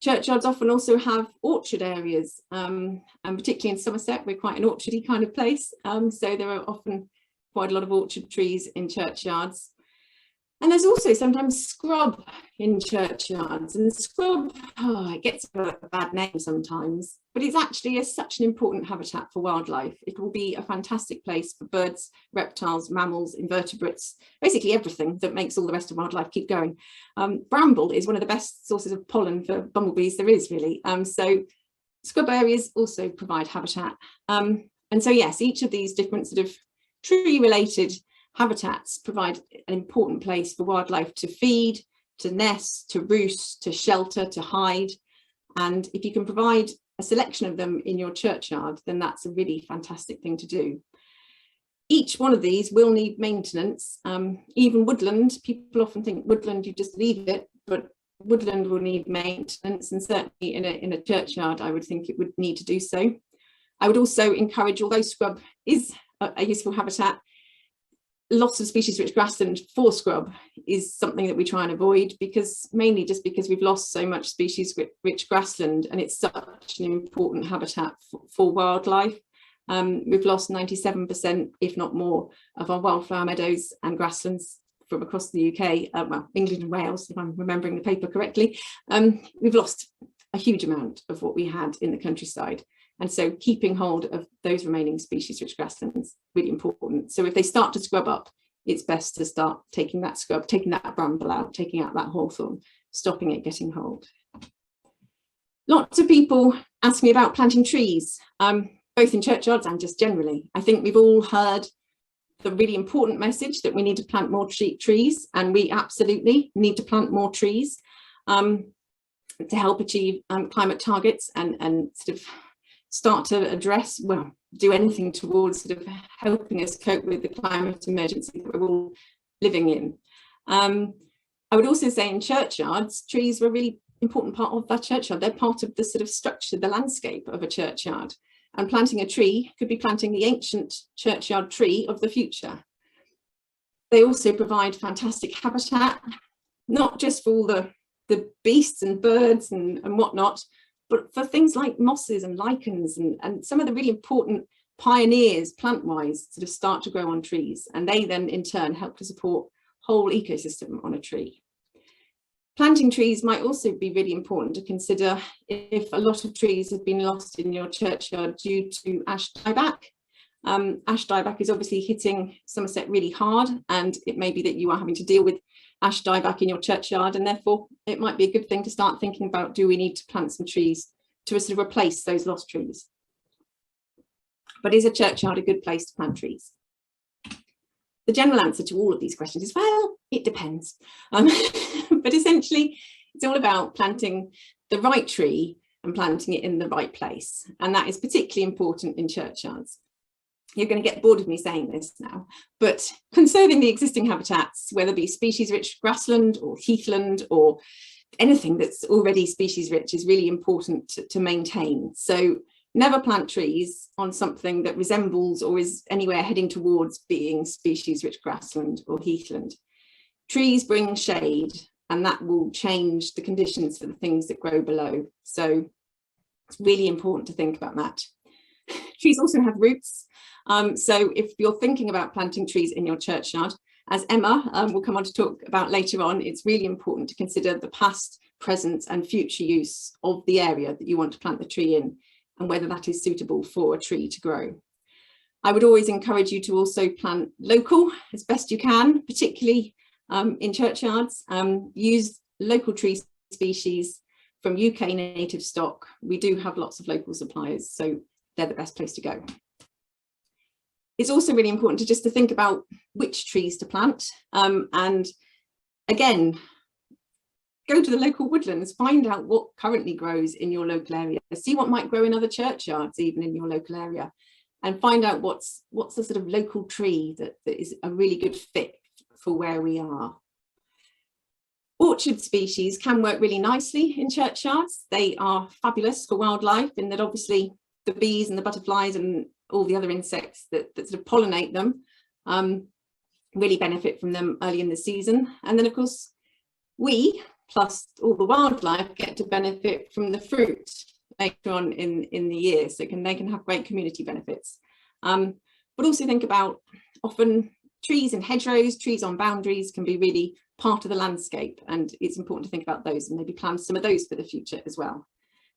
Churchyards often also have orchard areas, and particularly in Somerset, we're quite an orchardy kind of place, so there are often quite a lot of orchard trees in churchyards. And there's also sometimes scrub in churchyards, and scrub, it gets a bad name sometimes, but it's actually such an important habitat for wildlife. It will be a fantastic place for birds, reptiles, mammals, invertebrates, basically everything that makes all the rest of wildlife keep going. Bramble is one of the best sources of pollen for bumblebees there is, really. So scrub areas also provide habitat. And so yes, each of these different sort of tree-related habitats provide an important place for wildlife to feed, to nest, to roost, to shelter, to hide. And if you can provide a selection of them in your churchyard, then that's a really fantastic thing to do. Each one of these will need maintenance. Even woodland, people often think woodland, you just leave it, but woodland will need maintenance, and certainly in a churchyard, I would think it would need to do so. I would also encourage, although scrub is a useful habitat, lots of species-rich grassland for scrub is something that we try and avoid, mainly just because we've lost so much species-rich grassland, and it's such an important habitat for wildlife. We've lost 97%, if not more, of our wildflower meadows and grasslands from across the UK, well, England and Wales, if I'm remembering the paper correctly. We've lost a huge amount of what we had in the countryside. And so keeping hold of those remaining species-rich grasslands, really important. So if they start to scrub up, it's best to start taking that scrub, taking that bramble out, taking out that hawthorn, stopping it getting hold. Lots of people ask me about planting trees, both in churchyards and just generally. I think we've all heard the really important message that we need to plant more trees, and we absolutely need to plant more trees to help achieve climate targets and sort of start to address, well, do anything towards sort of helping us cope with the climate emergency that we're all living in. I would also say in churchyards, trees were a really important part of that churchyard. They're part of the sort of structure, the landscape of a churchyard. And planting a tree could be planting the ancient churchyard tree of the future. They also provide fantastic habitat, not just for all the beasts and birds and whatnot, but for things like mosses and lichens and some of the really important pioneers plant-wise sort of start to grow on trees, and they then in turn help to support whole ecosystem on a tree. Planting trees might also be really important to consider if a lot of trees have been lost in your churchyard due to ash dieback. Ash dieback is obviously hitting Somerset really hard, and it may be that you are having to deal with ash dieback in your churchyard, and therefore it might be a good thing to start thinking about, do we need to plant some trees to sort of replace those lost trees? But is a churchyard a good place to plant trees? The general answer to all of these questions is, well, it depends. But essentially, it's all about planting the right tree and planting it in the right place. And that is particularly important in churchyards. You're going to get bored of me saying this now, but conserving the existing habitats, whether it be species-rich grassland or heathland or anything that's already species-rich, is really important to maintain. So never plant trees on something that resembles or is anywhere heading towards being species-rich grassland or heathland. Trees bring shade, and that will change the conditions for the things that grow below. So it's really important to think about that. Trees also have roots. So if you're thinking about planting trees in your churchyard, as Emma will come on to talk about later on, it's really important to consider the past, present and future use of the area that you want to plant the tree in, and whether that is suitable for a tree to grow. I would always encourage you to also plant local as best you can, particularly in churchyards. Use local tree species from UK native stock. We do have lots of local suppliers, so they're the best place to go. It's also really important to think about which trees to plant, and again, go to the local woodlands, find out what currently grows in your local area, see what might grow in other churchyards even in your local area, and find out what's the sort of local tree that is a really good fit for where we are. Orchard species can work really nicely in churchyards. They are fabulous for wildlife in that obviously the bees and the butterflies and all the other insects that sort of pollinate them really benefit from them early in the season. And then of course, we, plus all the wildlife, get to benefit from the fruit later on in the year. So they can have great community benefits. But also think about, often trees and hedgerows, trees on boundaries can be really part of the landscape, and it's important to think about those and maybe plan some of those for the future as well.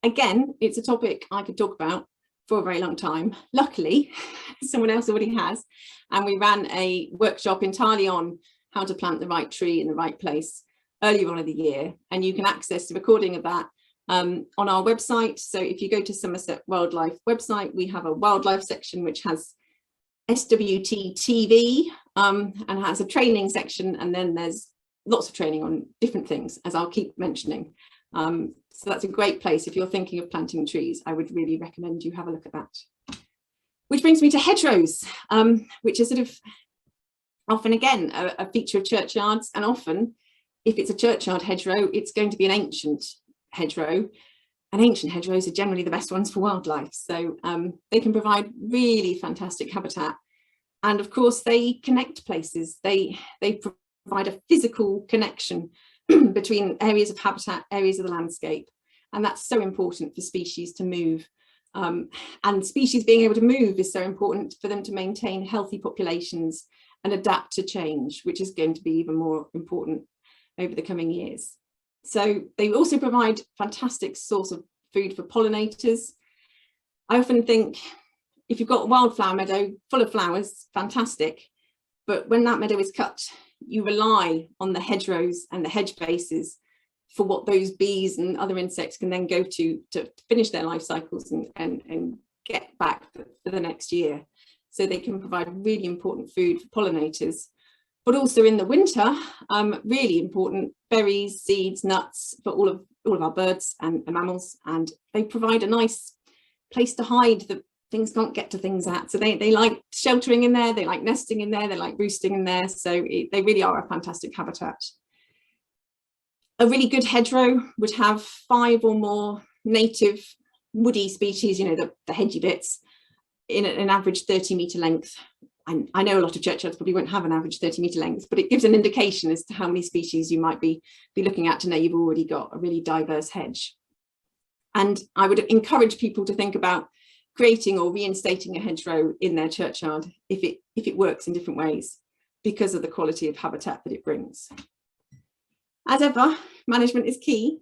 Again, it's a topic I could talk about for a very long time. Luckily, someone else already has, and we ran a workshop entirely on how to plant the right tree in the right place earlier on in the year, and you can access the recording of that on our website. So if you go to Somerset Wildlife website, we have a wildlife section which has SWT TV and has a training section, and then there's lots of training on different things, as I'll keep mentioning. So that's a great place if you're thinking of planting trees. I would really recommend you have a look at that. Which brings me to hedgerows, which is sort of often again a feature of churchyards, and often if it's a churchyard hedgerow, it's going to be an ancient hedgerow, and ancient hedgerows are generally the best ones for wildlife. So they can provide really fantastic habitat, and of course they connect places. They provide a physical connection between areas of habitat, areas of the landscape, and that's so important for species to move. And species being able to move is so important for them to maintain healthy populations and adapt to change, which is going to be even more important over the coming years. So they also provide fantastic source of food for pollinators. I often think if you've got a wildflower meadow full of flowers, fantastic, but when that meadow is cut, you rely on the hedgerows and the hedge bases for what those bees and other insects can then go to finish their life cycles and get back for the next year. So they can provide really important food for pollinators, but also in the winter, really important berries, seeds, nuts for all of our birds and mammals, and they provide a nice place to hide that things can't get to things at. So they like sheltering in there, they like nesting in there, they like roosting in there. So they really are a fantastic habitat. A really good hedgerow would have 5 or more native woody species, you know, the hedgy bits, in an average 30-metre length. And I know a lot of churchyards probably won't have an average 30-metre length, but it gives an indication as to how many species you might be looking at to know you've already got a really diverse hedge. And I would encourage people to think about creating or reinstating a hedgerow in their churchyard if it works in different ways, because of the quality of habitat that it brings. As ever, management is key.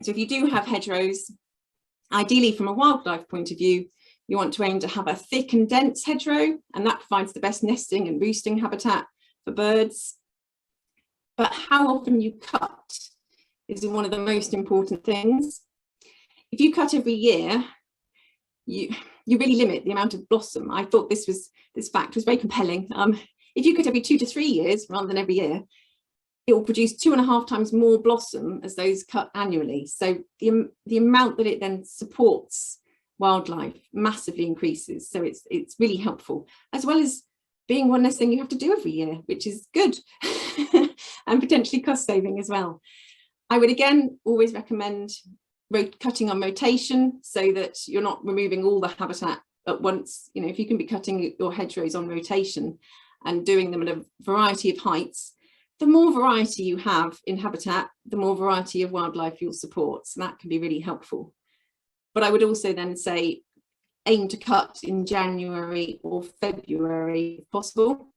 So if you do have hedgerows, ideally from a wildlife point of view, you want to aim to have a thick and dense hedgerow, and that provides the best nesting and roosting habitat for birds. But how often you cut is one of the most important things. If you cut every year, you really limit the amount of blossom. I thought this fact was very compelling. If you cut every 2 to 3 years rather than every year, it will produce 2.5 times more blossom as those cut annually. So the amount that it then supports wildlife massively increases. So it's really helpful, as well as being one less thing you have to do every year, which is good and potentially cost saving as well. I would again always recommend cutting on rotation, so that you're not removing all the habitat at once. You know, if you can be cutting your hedgerows on rotation and doing them at a variety of heights, the more variety you have in habitat, the more variety of wildlife you'll support. So that can be really helpful. But I would also then say aim to cut in January or February if possible.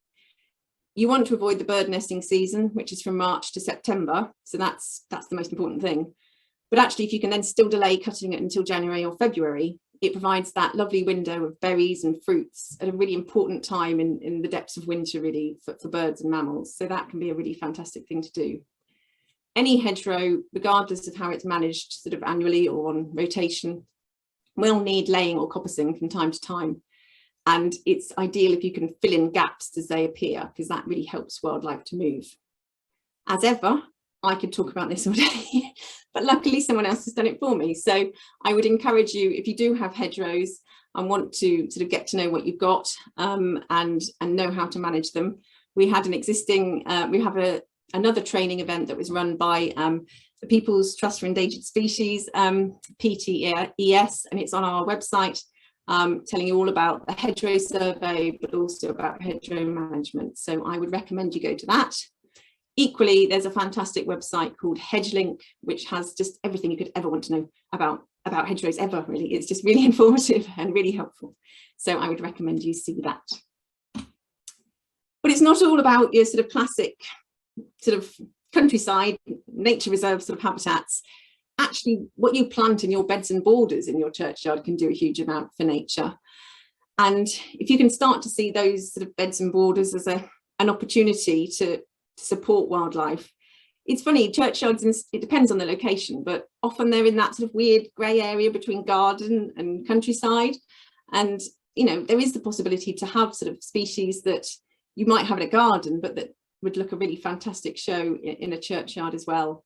You want to avoid the bird nesting season, which is from March to September. So that's the most important thing. But actually, if you can then still delay cutting it until January or February, it provides that lovely window of berries and fruits at a really important time in the depths of winter, really, for birds and mammals. So that can be a really fantastic thing to do. Any hedgerow, regardless of how it's managed sort of annually or on rotation, will need laying or coppicing from time to time. And it's ideal if you can fill in gaps as they appear, because that really helps wildlife to move. As ever, I could talk about this all day, but luckily someone else has done it for me. So I would encourage you, if you do have hedgerows and want to sort of get to know what you've got and know how to manage them, we had an existing, we have another training event that was run by the People's Trust for Endangered Species, PTES, and it's on our website. telling you all about the hedgerow survey, but also about hedgerow management. So I would recommend you go to that. Equally, there's a fantastic website called HedgeLink, which has just everything you could ever want to know about hedgerows ever, really. It's just really informative and really helpful. So I would recommend you see that. But it's not all about your sort of classic sort of countryside, nature reserve sort of habitats. Actually, what you plant in your beds and borders in your churchyard can do a huge amount for nature. And if you can start to see those sort of beds and borders as an opportunity to support wildlife. It's funny, churchyards, it depends on the location, but often they're in that sort of weird grey area between garden and countryside. And, you know, there is the possibility to have sort of species that you might have in a garden, but that would look a really fantastic show in a churchyard as well.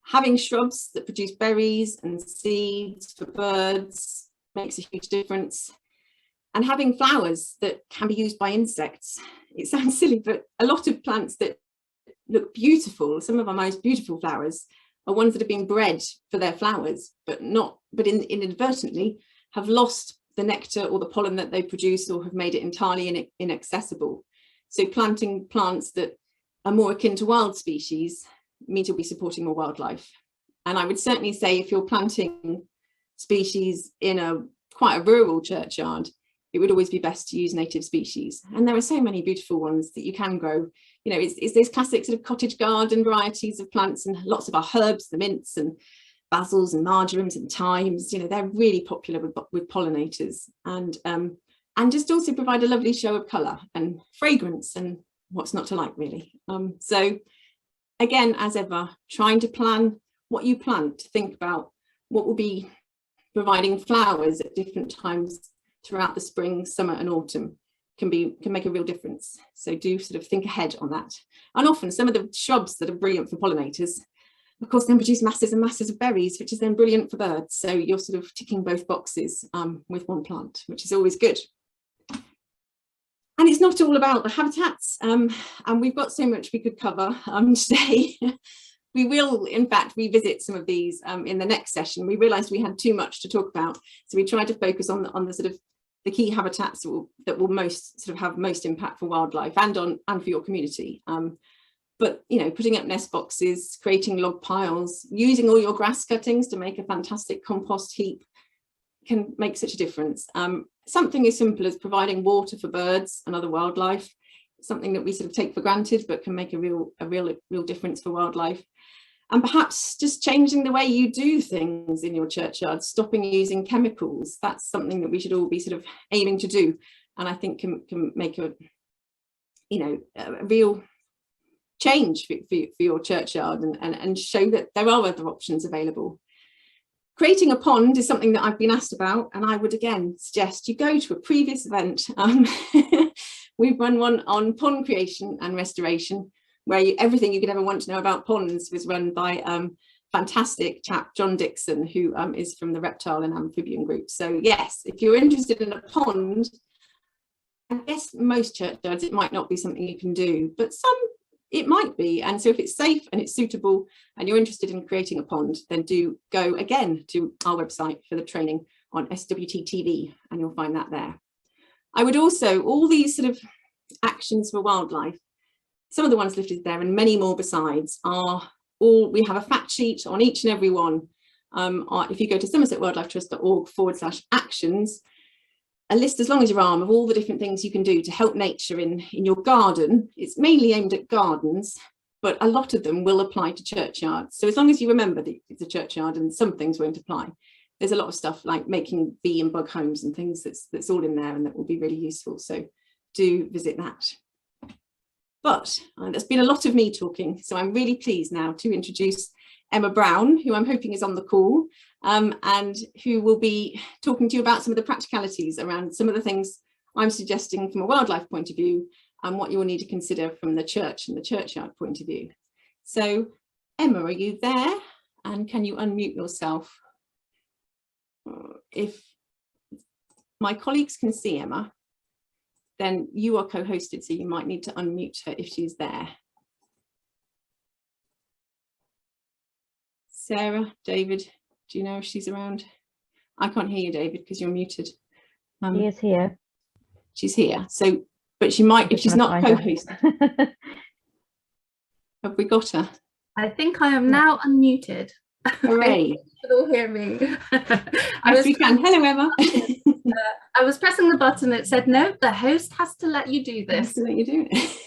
Having shrubs that produce berries and seeds for birds makes a huge difference. And having flowers that can be used by insects. It sounds silly, but a lot of plants that look beautiful, some of our most beautiful flowers, are ones that have been bred for their flowers, but inadvertently have lost the nectar or the pollen that they produce, or have made it entirely inaccessible. So planting plants that are more akin to wild species means you'll be supporting more wildlife. And I would certainly say if you're planting species in quite a rural churchyard, it would always be best to use native species. And there are so many beautiful ones that you can grow. You know, it's those classic sort of cottage garden varieties of plants, and lots of our herbs, the mints and basils and marjorames and thymes, you know, they're really popular with pollinators, and just also provide a lovely show of colour and fragrance, and what's not to like, really. So again, as ever, trying to plan what you plant, to think about what will be providing flowers at different times throughout the spring, summer and autumn can make a real difference. So do sort of think ahead on that. And often some of the shrubs that are brilliant for pollinators, of course, then produce masses and masses of berries, which is then brilliant for birds. So you're sort of ticking both boxes with one plant, which is always good. And it's not all about the habitats, and we've got so much we could cover today. We will, in fact, revisit some of these in the next session. We realised we had too much to talk about, so we tried to focus on the sort of the key habitats that will most sort of have most impact for wildlife and for your community. But you know, putting up nest boxes, creating log piles, using all your grass cuttings to make a fantastic compost heap can make such a difference. Something as simple as providing water for birds and other wildlife, something that we sort of take for granted, but can make a real difference for wildlife. And perhaps just changing the way you do things in your churchyard, stopping using chemicals. That's something that we should all be sort of aiming to do, and I think can make a real change for your churchyard, and show that there are other options available. Creating a pond is something that I've been asked about, and I would again suggest you go to a previous event. We've run one on pond creation and restoration, where everything you could ever want to know about ponds was run by fantastic chap John Dixon, who is from the reptile and amphibian group. So yes, if you're interested in a pond, I guess most churchyards it might not be something you can do, but some it might be. And so if it's safe and it's suitable and you're interested in creating a pond, then do go again to our website for the training on SWT TV, and you'll find that there. I would also, all these sort of actions for wildlife, some of the ones listed there and many more besides, are all, we have a fact sheet on each and every one. If you go to somersetwildlifetrust.org/actions, a list as long as your arm of all the different things you can do to help nature in your garden. It's mainly aimed at gardens, but a lot of them will apply to churchyards. So as long as you remember that it's a churchyard and some things won't apply, there's a lot of stuff like making bee and bug homes and things that's all in there, and that will be really useful. So do visit that. But there's been a lot of me talking, so I'm really pleased now to introduce Emma Brown, who I'm hoping is on the call, and who will be talking to you about some of the practicalities around some of the things I'm suggesting from a wildlife point of view, and what you will need to consider from the church and the churchyard point of view. So Emma, are you there? And can you unmute yourself? If my colleagues can see Emma, then you are co-hosted, so you might need to unmute her if she's there. Sarah, David, do you know if she's around? I can't hear you, David, because you're muted. She is here. She's here. So, but she might, if she's not co-host. Have we got her? I think I am now unmuted. Hooray. You can all hear me. Yes, we can. Hello, Emma. I was pressing the button. It said, no, the host has to let you do this. Has to let you do it.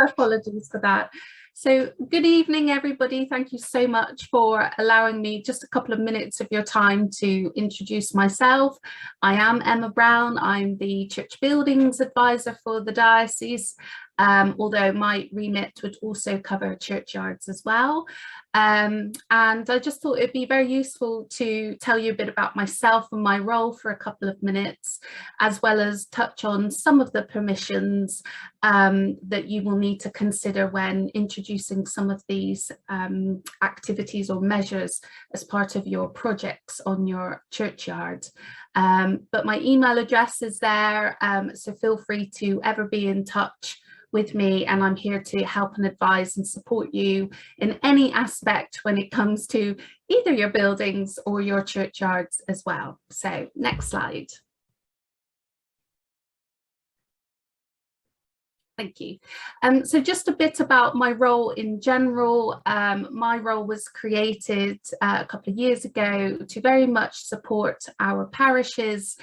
Apologies for that. So good evening, everybody. Thank you so much for allowing me just a couple of minutes of your time to introduce myself. I am Emma Brown. I'm the Church Buildings Advisor for the Diocese, although my remit would also cover churchyards as well. And I just thought it'd be very useful to tell you a bit about myself and my role for a couple of minutes, as well as touch on some of the permissions that you will need to consider when introducing some of these activities or measures as part of your projects on your churchyard. But my email address is there, so feel free to ever be in touch with me, and I'm here to help and advise and support you in any aspect when it comes to either your buildings or your churchyards as well. So next slide. Thank you. So just a bit about my role in general. My role was created a couple of years ago to very much support our parishes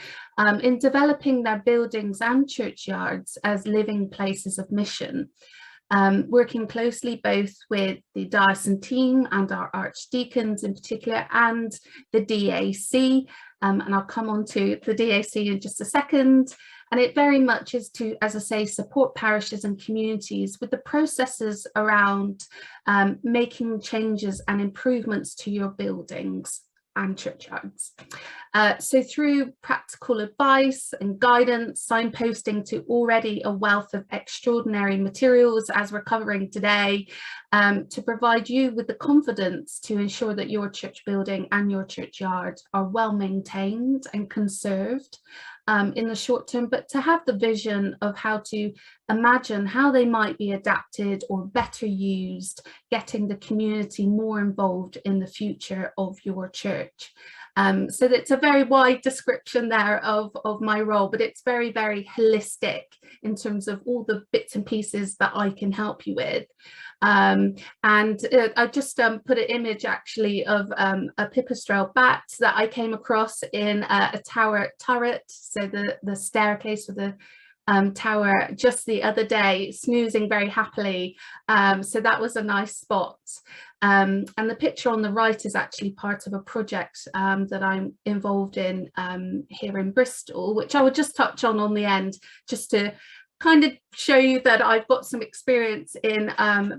in developing their buildings and churchyards as living places of mission. Working closely both with the Dyerson team and our archdeacons in particular, and the DAC, and I'll come on to the DAC in just a second. And it very much is to, as I say, support parishes and communities with the processes around making changes and improvements to your buildings and churchyards. So through practical advice and guidance, signposting to already a wealth of extraordinary materials, as we're covering today, to provide you with the confidence to ensure that your church building and your churchyard are well maintained and conserved in the short term, but to have the vision of how to imagine how they might be adapted or better used, getting the community more involved in the future of your church. So that's a very wide description there of my role, but it's very, very holistic in terms of all the bits and pieces that I can help you with. And I just put an image actually of a pipistrelle bat that I came across in a tower turret, so the staircase with the tower, just the other day, snoozing very happily. So that was a nice spot. And the picture on the right is actually part of a project that I'm involved in here in Bristol, which I would just touch on the end, just to kind of show you that I've got some experience in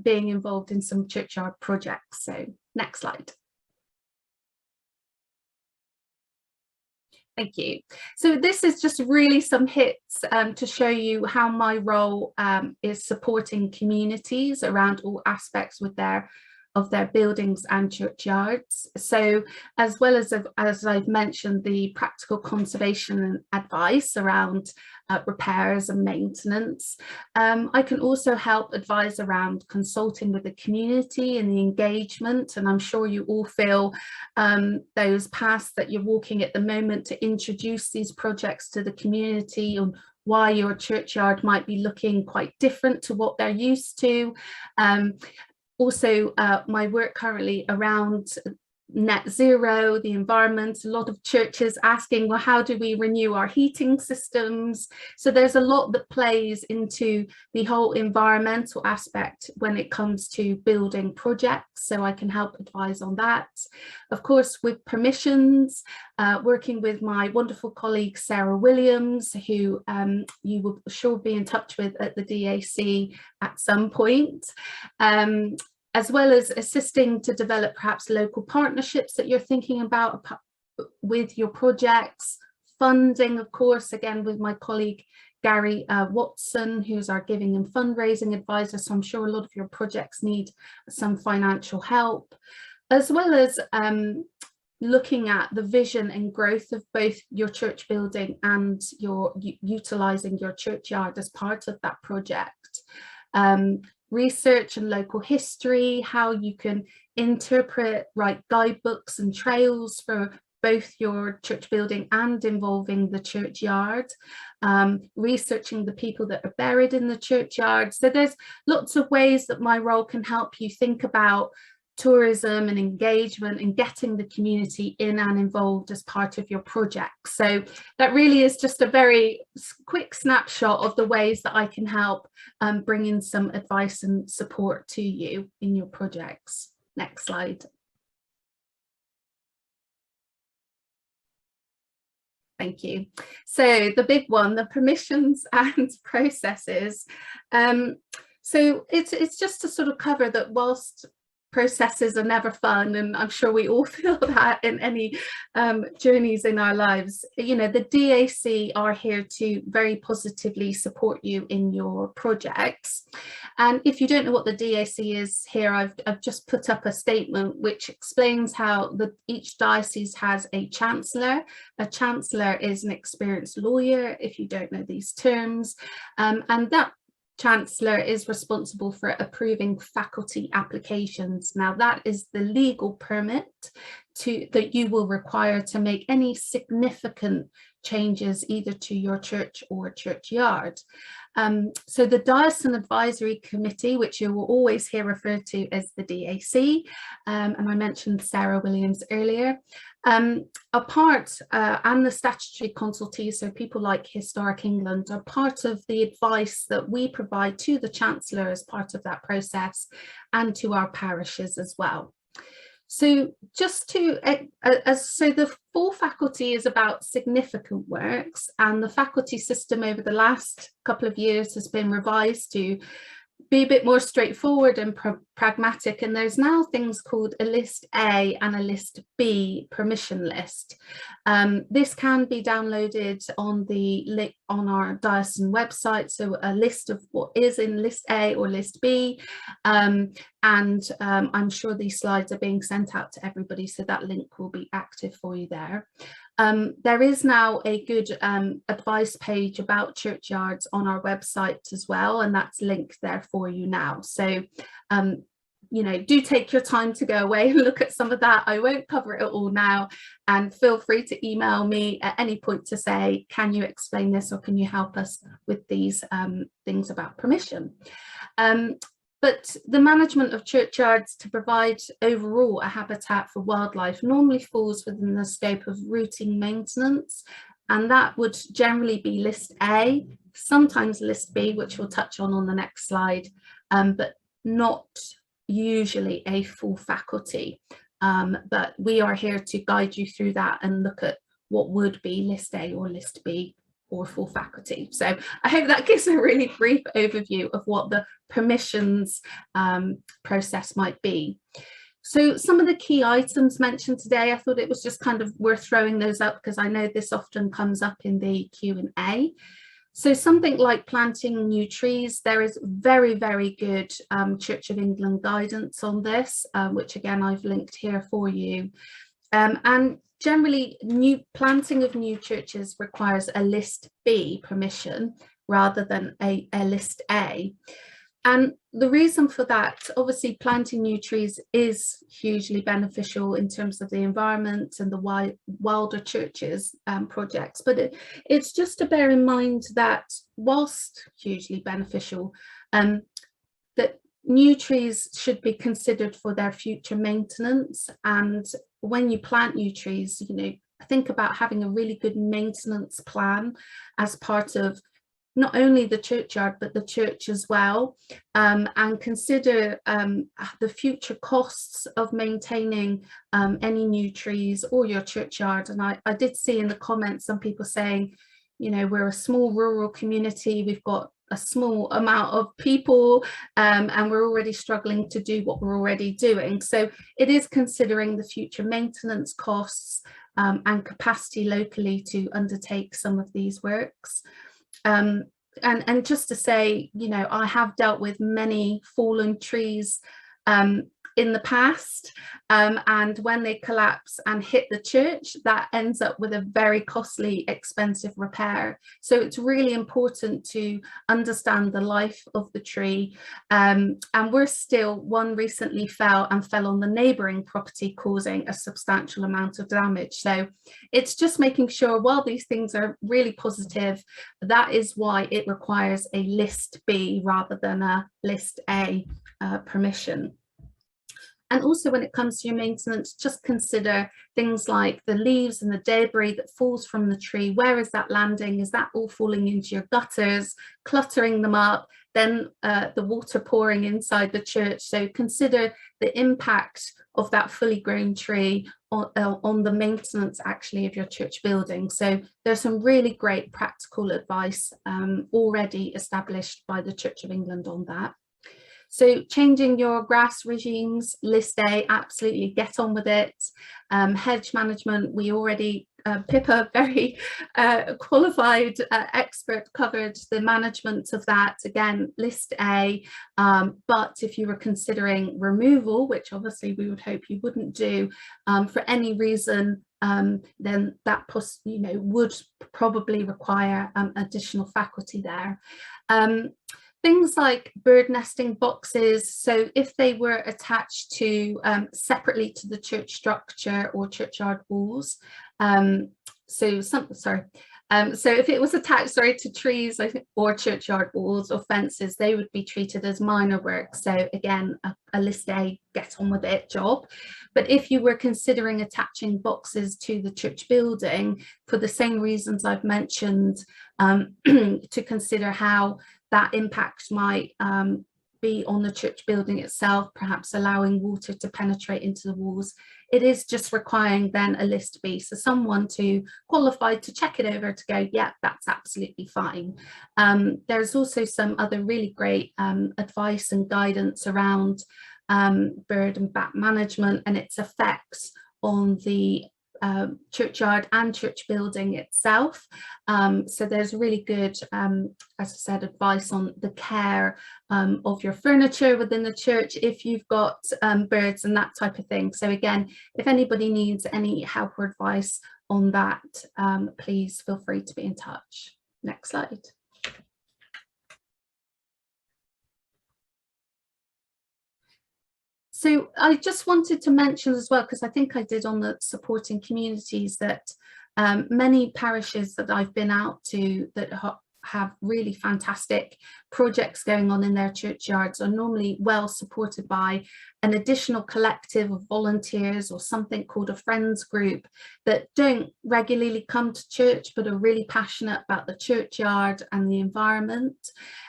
being involved in some churchyard projects. So next slide. Thank you. So this is just really some hits to show you how my role is supporting communities around all aspects with of their buildings and churchyards. So as well as I've mentioned, the practical conservation advice around repairs and maintenance, I can also help advise around consulting with the community and the engagement, and I'm sure you all feel those paths that you're walking at the moment to introduce these projects to the community and why your churchyard might be looking quite different to what they're used to. Also, my work currently around net zero, the environment, a lot of churches asking, well, how do we renew our heating systems? So there's a lot that plays into the whole environmental aspect when it comes to building projects, so I can help advise on that. Of course, with permissions, working with my wonderful colleague Sarah Williams, who you will sure be in touch with at the DAC at some point. As well as assisting to develop perhaps local partnerships that you're thinking about with your projects. Funding, of course, again with my colleague Gary Watson, who's our giving and fundraising advisor, so I'm sure a lot of your projects need some financial help, as well as looking at the vision and growth of both your church building and your utilising your churchyard as part of that project. Research and local history, how you can interpret, write guidebooks and trails for both your church building and involving the churchyard, researching the people that are buried in the churchyard. So there's lots of ways that my role can help you think about tourism and engagement and getting the community in and involved as part of your project. So that really is just a very quick snapshot of the ways that I can help bring in some advice and support to you in your projects. Next slide. Thank you. So the big one, the permissions and processes. So it's just to sort of cover that whilst processes are never fun, and I'm sure we all feel that in any journeys in our lives, you know, the DAC are here to very positively support you in your projects. And if you don't know what the DAC is, here I've just put up a statement which explains how each diocese has a chancellor. A chancellor is an experienced lawyer, if you don't know these terms, and that Chancellor is responsible for approving faculty applications. Now that is the legal permit that you will require to make any significant changes either to your church or churchyard. So the Dyerson Advisory Committee, which you will always hear referred to as the DAC, and I mentioned Sarah Williams earlier, and the statutory consultees, so people like Historic England, are part of the advice that we provide to the Chancellor as part of that process and to our parishes as well. So just to, so the full faculty is about significant works, and the faculty system over the last couple of years has been revised to be a bit more straightforward and pragmatic, and there's now things called a list A and a list B permission list. This can be downloaded on our Dyerson website, so a list of what is in list A or list B, and I'm sure these slides are being sent out to everybody, so that link will be active for you there. There is now a good advice page about churchyards on our website as well, and that's linked there for you now. So, you know, do take your time to go away and look at some of that. I won't cover it all now, and feel free to email me at any point to say, can you explain this, or can you help us with these things about permission? But the management of churchyards to provide overall a habitat for wildlife normally falls within the scope of routine maintenance, and that would generally be list A, sometimes list B, which we'll touch on the next slide, but not usually a full faculty. But we are here to guide you through that and look at what would be list A or list B or full faculty. So I hope that gives a really brief overview of what the permissions process might be. So some of the key items mentioned today, I thought it was just kind of worth throwing those up because I know this often comes up in the Q&A. So something like planting new trees, there is very, very good Church of England guidance on this, which again I've linked here for you. And generally, planting of new churches requires a list B permission rather than a list A. And the reason for that, obviously planting new trees is hugely beneficial in terms of the environment and the wilder churches projects, but it's just to bear in mind that whilst hugely beneficial, that new trees should be considered for their future maintenance. And when you plant new trees, you know, think about having a really good maintenance plan as part of not only the churchyard but the church as well, and consider the future costs of maintaining any new trees or your churchyard. And I did see in the comments some people saying, you know, we're a small rural community, we've got a small amount of people, and we're already struggling to do what we're already doing. So it is considering the future maintenance costs and capacity locally to undertake some of these works. And just to say, you know, I have dealt with many fallen trees in the past, and when they collapse and hit the church, that ends up with a very costly, expensive repair. So it's really important to understand the life of the tree. And one recently fell on the neighbouring property, causing a substantial amount of damage. So it's just making sure, while these things are really positive, that is why it requires a List B rather than a List A permission. And also, when it comes to your maintenance, just consider things like the leaves and the debris that falls from the tree. Where is that landing? Is that all falling into your gutters, cluttering them up? Then the water pouring inside the church. So consider the impact of that fully grown tree on the maintenance actually of your church building. So there's some really great practical advice already established by the Church of England on that. So changing your grass regimes, List A, absolutely get on with it. Hedge management, we already, Pippa, very qualified expert, covered the management of that. Again, List A, but if you were considering removal, which obviously we would hope you wouldn't do for any reason, then that would probably require additional faculty there. Things like bird nesting boxes, so if they were attached to separately to the church structure or churchyard walls, so if it was attached, to trees or churchyard walls or fences, they would be treated as minor work. So again, a List A, get on with it job. But if you were considering attaching boxes to the church building, for the same reasons I've mentioned, to consider how that impact might be on the church building itself, perhaps allowing water to penetrate into the walls, it is just requiring then a List B. So someone qualified to check it over to go, yeah, that's absolutely fine. There's also some other really great advice and guidance around bird and bat management and its effects on the churchyard and church building itself. So there's really good, as I said, advice on the care of your furniture within the church if you've got birds and that type of thing. So again, if anybody needs any help or advice on that, please feel free to be in touch. Next slide. So I just wanted to mention as well, because I think I did on the supporting communities, that many parishes that I've been out to that have really fantastic projects going on in their churchyards are normally well supported by an additional collective of volunteers or something called a friends group that don't regularly come to church but are really passionate about the churchyard and the environment.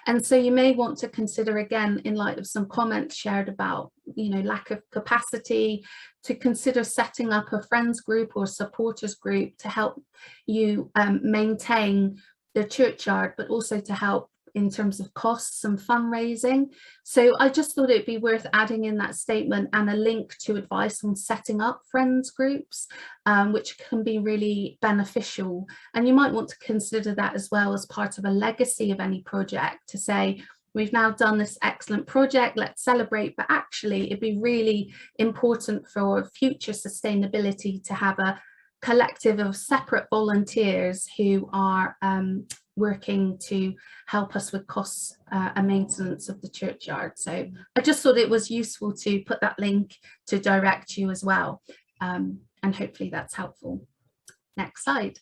And so you may want to consider, again, in light of some comments shared about lack of capacity, to consider setting up a friends group or supporters group to help you maintain the churchyard, but also to help in terms of costs and fundraising. So I just thought it'd be worth adding in that statement and a link to advice on setting up friends groups, which can be really beneficial. And you might want to consider that as well as part of a legacy of any project, to say, we've now done this excellent project, let's celebrate, but actually it'd be really important for future sustainability to have a collective of separate volunteers who are working to help us with costs and maintenance of the churchyard. So I just thought it was useful to put that link to direct you as well, and hopefully that's helpful. Next slide.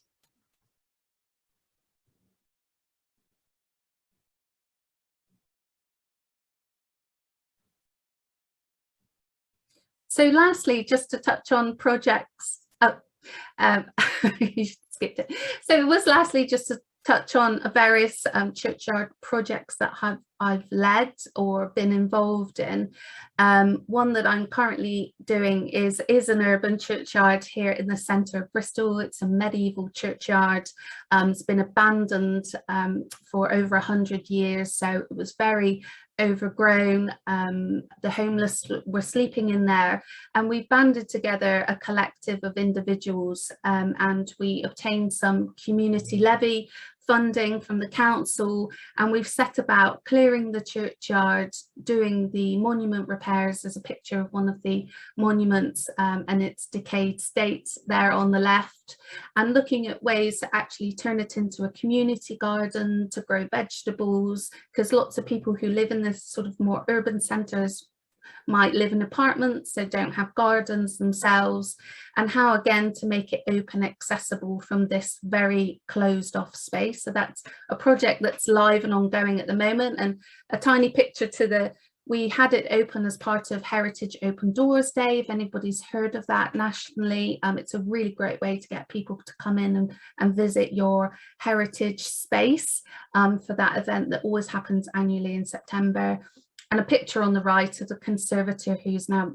So lastly, just to touch on projects, you skipped it. So it was lastly just to touch on various churchyard projects that I've led or been involved in. One that I'm currently doing is an urban churchyard here in the centre of Bristol. It's a medieval churchyard. It's been abandoned for over 100 years, so it was very overgrown. The homeless were sleeping in there, and we banded together a collective of individuals, and we obtained some community levy funding from the council, and we've set about clearing the churchyard, doing the monument repairs. There's a picture of one of the monuments and its decayed state there on the left, and looking at ways to actually turn it into a community garden, to grow vegetables, because lots of people who live in this sort of more urban centres might live in apartments, so don't have gardens themselves, and how again to make it open, accessible from this very closed off space. So that's a project that's live and ongoing at the moment. And a tiny picture to the, we had it open as part of Heritage Open Doors Day, if anybody's heard of that nationally. It's a really great way to get people to come in and visit your heritage space for that event that always happens annually in September. And a picture on the right of the conservator who's now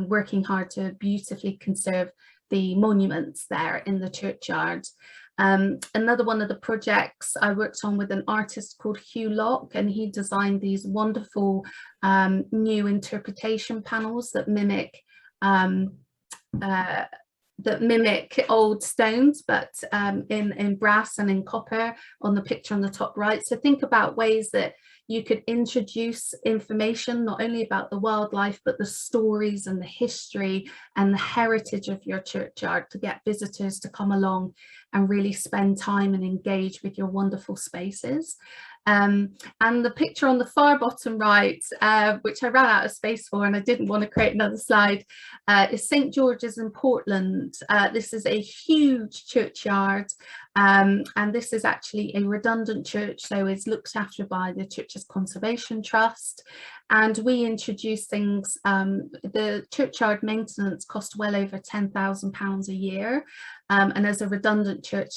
working hard to beautifully conserve the monuments there in the churchyard. Another one of the projects I worked on with an artist called Hugh Locke, and he designed these wonderful new interpretation panels that mimic old stones, but in brass and in copper, on the picture on the top right. So think about ways that you could introduce information not only about the wildlife, but the stories and the history and the heritage of your churchyard, to get visitors to come along and really spend time and engage with your wonderful spaces. And the picture on the far bottom right, which I ran out of space for and I didn't want to create another slide, is St. George's in Portland. This is a huge churchyard, and this is actually a redundant church, so it's looked after by the Churches Conservation Trust. And we introduce things, the churchyard maintenance cost well over £10,000 a year, and as a redundant church,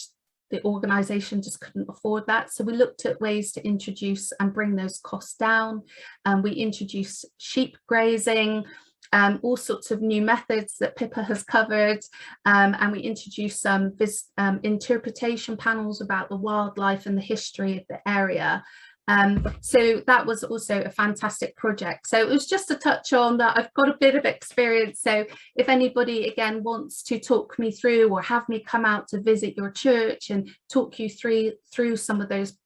the organisation just couldn't afford that. So we looked at ways to introduce and bring those costs down. We introduced sheep grazing, all sorts of new methods that Pippa has covered, and we introduced some interpretation panels about the wildlife and the history of the area. So that was also a fantastic project. So it was just to touch on that. I've got a bit of experience, so if anybody again wants to talk me through or have me come out to visit your church and talk you through some of those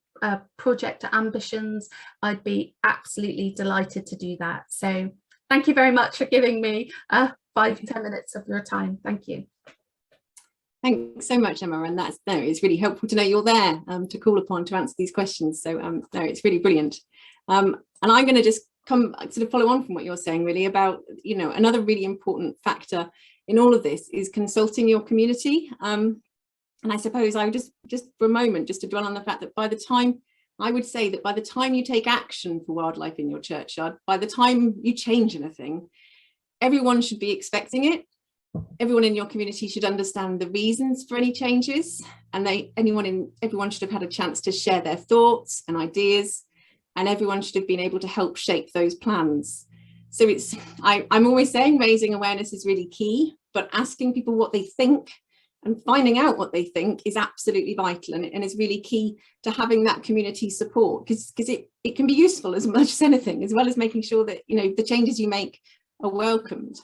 project ambitions, I'd be absolutely delighted to do that. So thank you very much for giving me 5-10 minutes of your time. Thank you. Thanks so much, Emma, and it's really helpful to know you're there to call upon to answer these questions. So no, it's really brilliant. And I'm going to just sort of follow on from what you're saying, really, about, you know, another really important factor in all of this is consulting your community. And I suppose I would just for a moment, just to dwell on the fact that by the time you take action for wildlife in your churchyard, by the time you change anything, everyone should be expecting it. Everyone in your community should understand the reasons for any changes, and everyone should have had a chance to share their thoughts and ideas, and everyone should have been able to help shape those plans. So I'm always saying raising awareness is really key, but asking people what they think and finding out what they think is absolutely vital, and is really key to having that community support, because it can be useful as much as anything, as well as making sure that, you know, the changes you make are welcomed.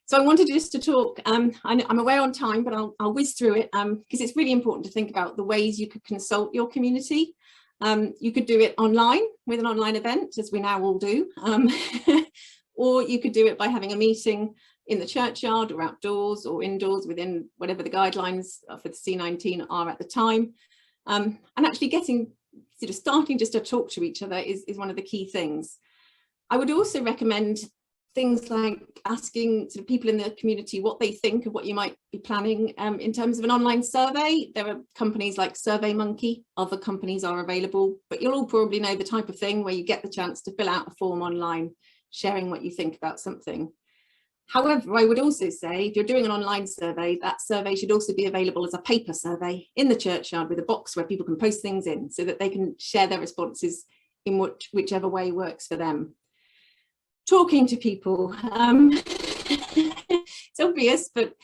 So I wanted just to talk, I'm aware on time, but I'll whiz through it, because it's really important to think about the ways you could consult your community. You could do it online with an online event, as we now all do, or you could do it by having a meeting in the churchyard or outdoors or indoors within whatever the guidelines for the C19 are at the time. And actually starting just to talk to each other is one of the key things. I would also recommend things like asking sort of people in the community what they think of what you might be planning in terms of an online survey. There are companies like SurveyMonkey, other companies are available, but you'll all probably know the type of thing where you get the chance to fill out a form online, sharing what you think about something. However, I would also say if you're doing an online survey, that survey should also be available as a paper survey in the churchyard with a box where people can post things in, so that they can share their responses in whichever way works for them. Talking to people, it's obvious, but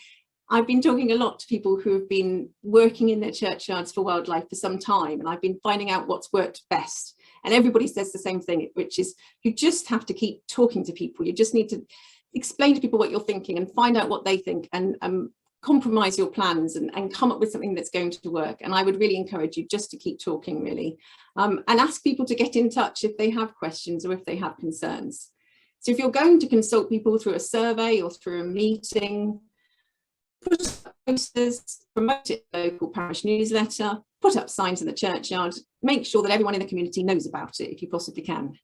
I've been talking a lot to people who have been working in their churchyards for wildlife for some time, and I've been finding out what's worked best. And everybody says the same thing, which is you just have to keep talking to people. You just need to explain to people what you're thinking and find out what they think, and compromise your plans and come up with something that's going to work. And I would really encourage you just to keep talking, really, and ask people to get in touch if they have questions or if they have concerns. So if you're going to consult people through a survey or through a meeting, put up posters, promote it in the local parish newsletter, put up signs in the churchyard, make sure that everyone in the community knows about it if you possibly can.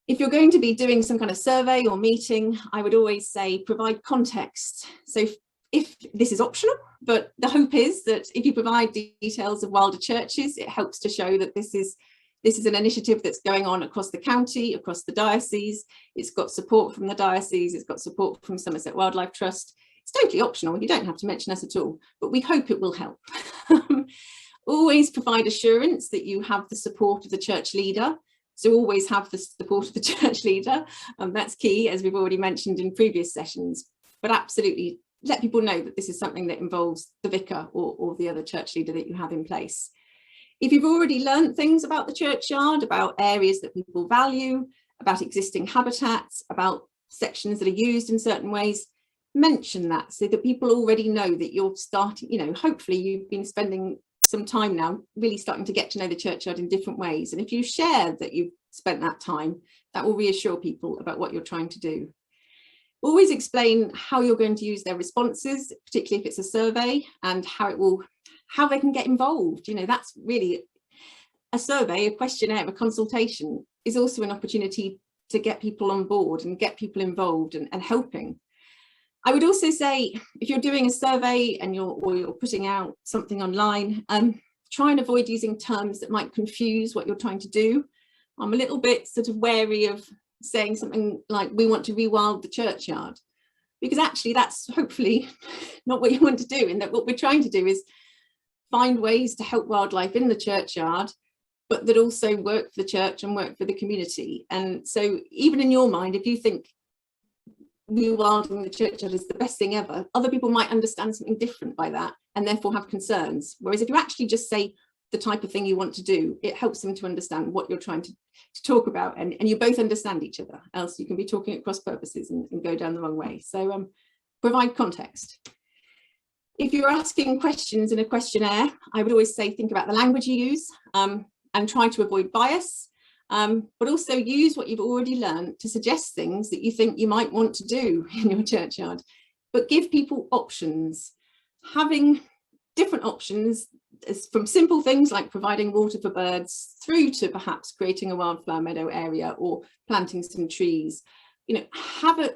If you're going to be doing some kind of survey or meeting, I would always say provide context. So if this is optional, but the hope is that if you provide details of wilder churches, it helps to show that this is an initiative that's going on across the county, across the diocese. It's got support from the diocese, it's got support from Somerset Wildlife Trust. It's totally optional, you don't have to mention us at all, but we hope it will help. Always provide assurance that you have the support of the church leader. So always have the support of the church leader. That's key, as we've already mentioned in previous sessions, but absolutely let people know that this is something that involves the vicar or the other church leader that you have in place. If you've already learned things about the churchyard, about areas that people value, about existing habitats, about sections that are used in certain ways, mention that so that people already know that you're starting, you know, hopefully you've been spending some time now really starting to get to know the churchyard in different ways. And if you share that you've spent that time, that will reassure people about what you're trying to do. Always explain how you're going to use their responses, particularly if it's a survey, and how they can get involved. You know, that's really a survey, a questionnaire, a consultation is also an opportunity to get people on board and get people involved and helping. I would also say, if you're doing a survey and you're putting out something online, try and avoid using terms that might confuse what you're trying to do. I'm a little bit sort of wary of saying something like, we want to rewild the churchyard, because actually that's hopefully not what you want to do. And that what we're trying to do is find ways to help wildlife in the churchyard, but that also work for the church and work for the community. And so even in your mind, if you think rewilding the churchyard is the best thing ever, other people might understand something different by that and therefore have concerns. Whereas if you actually just say the type of thing you want to do, it helps them to understand what you're trying to talk about, and you both understand each other, else you can be talking at cross purposes and go down the wrong way. So provide context. If you're asking questions in a questionnaire, I would always say think about the language you use and try to avoid bias. But also use what you've already learned to suggest things that you think you might want to do in your churchyard, but give people options. Having different options, from simple things like providing water for birds through to perhaps creating a wildflower meadow area or planting some trees. You know,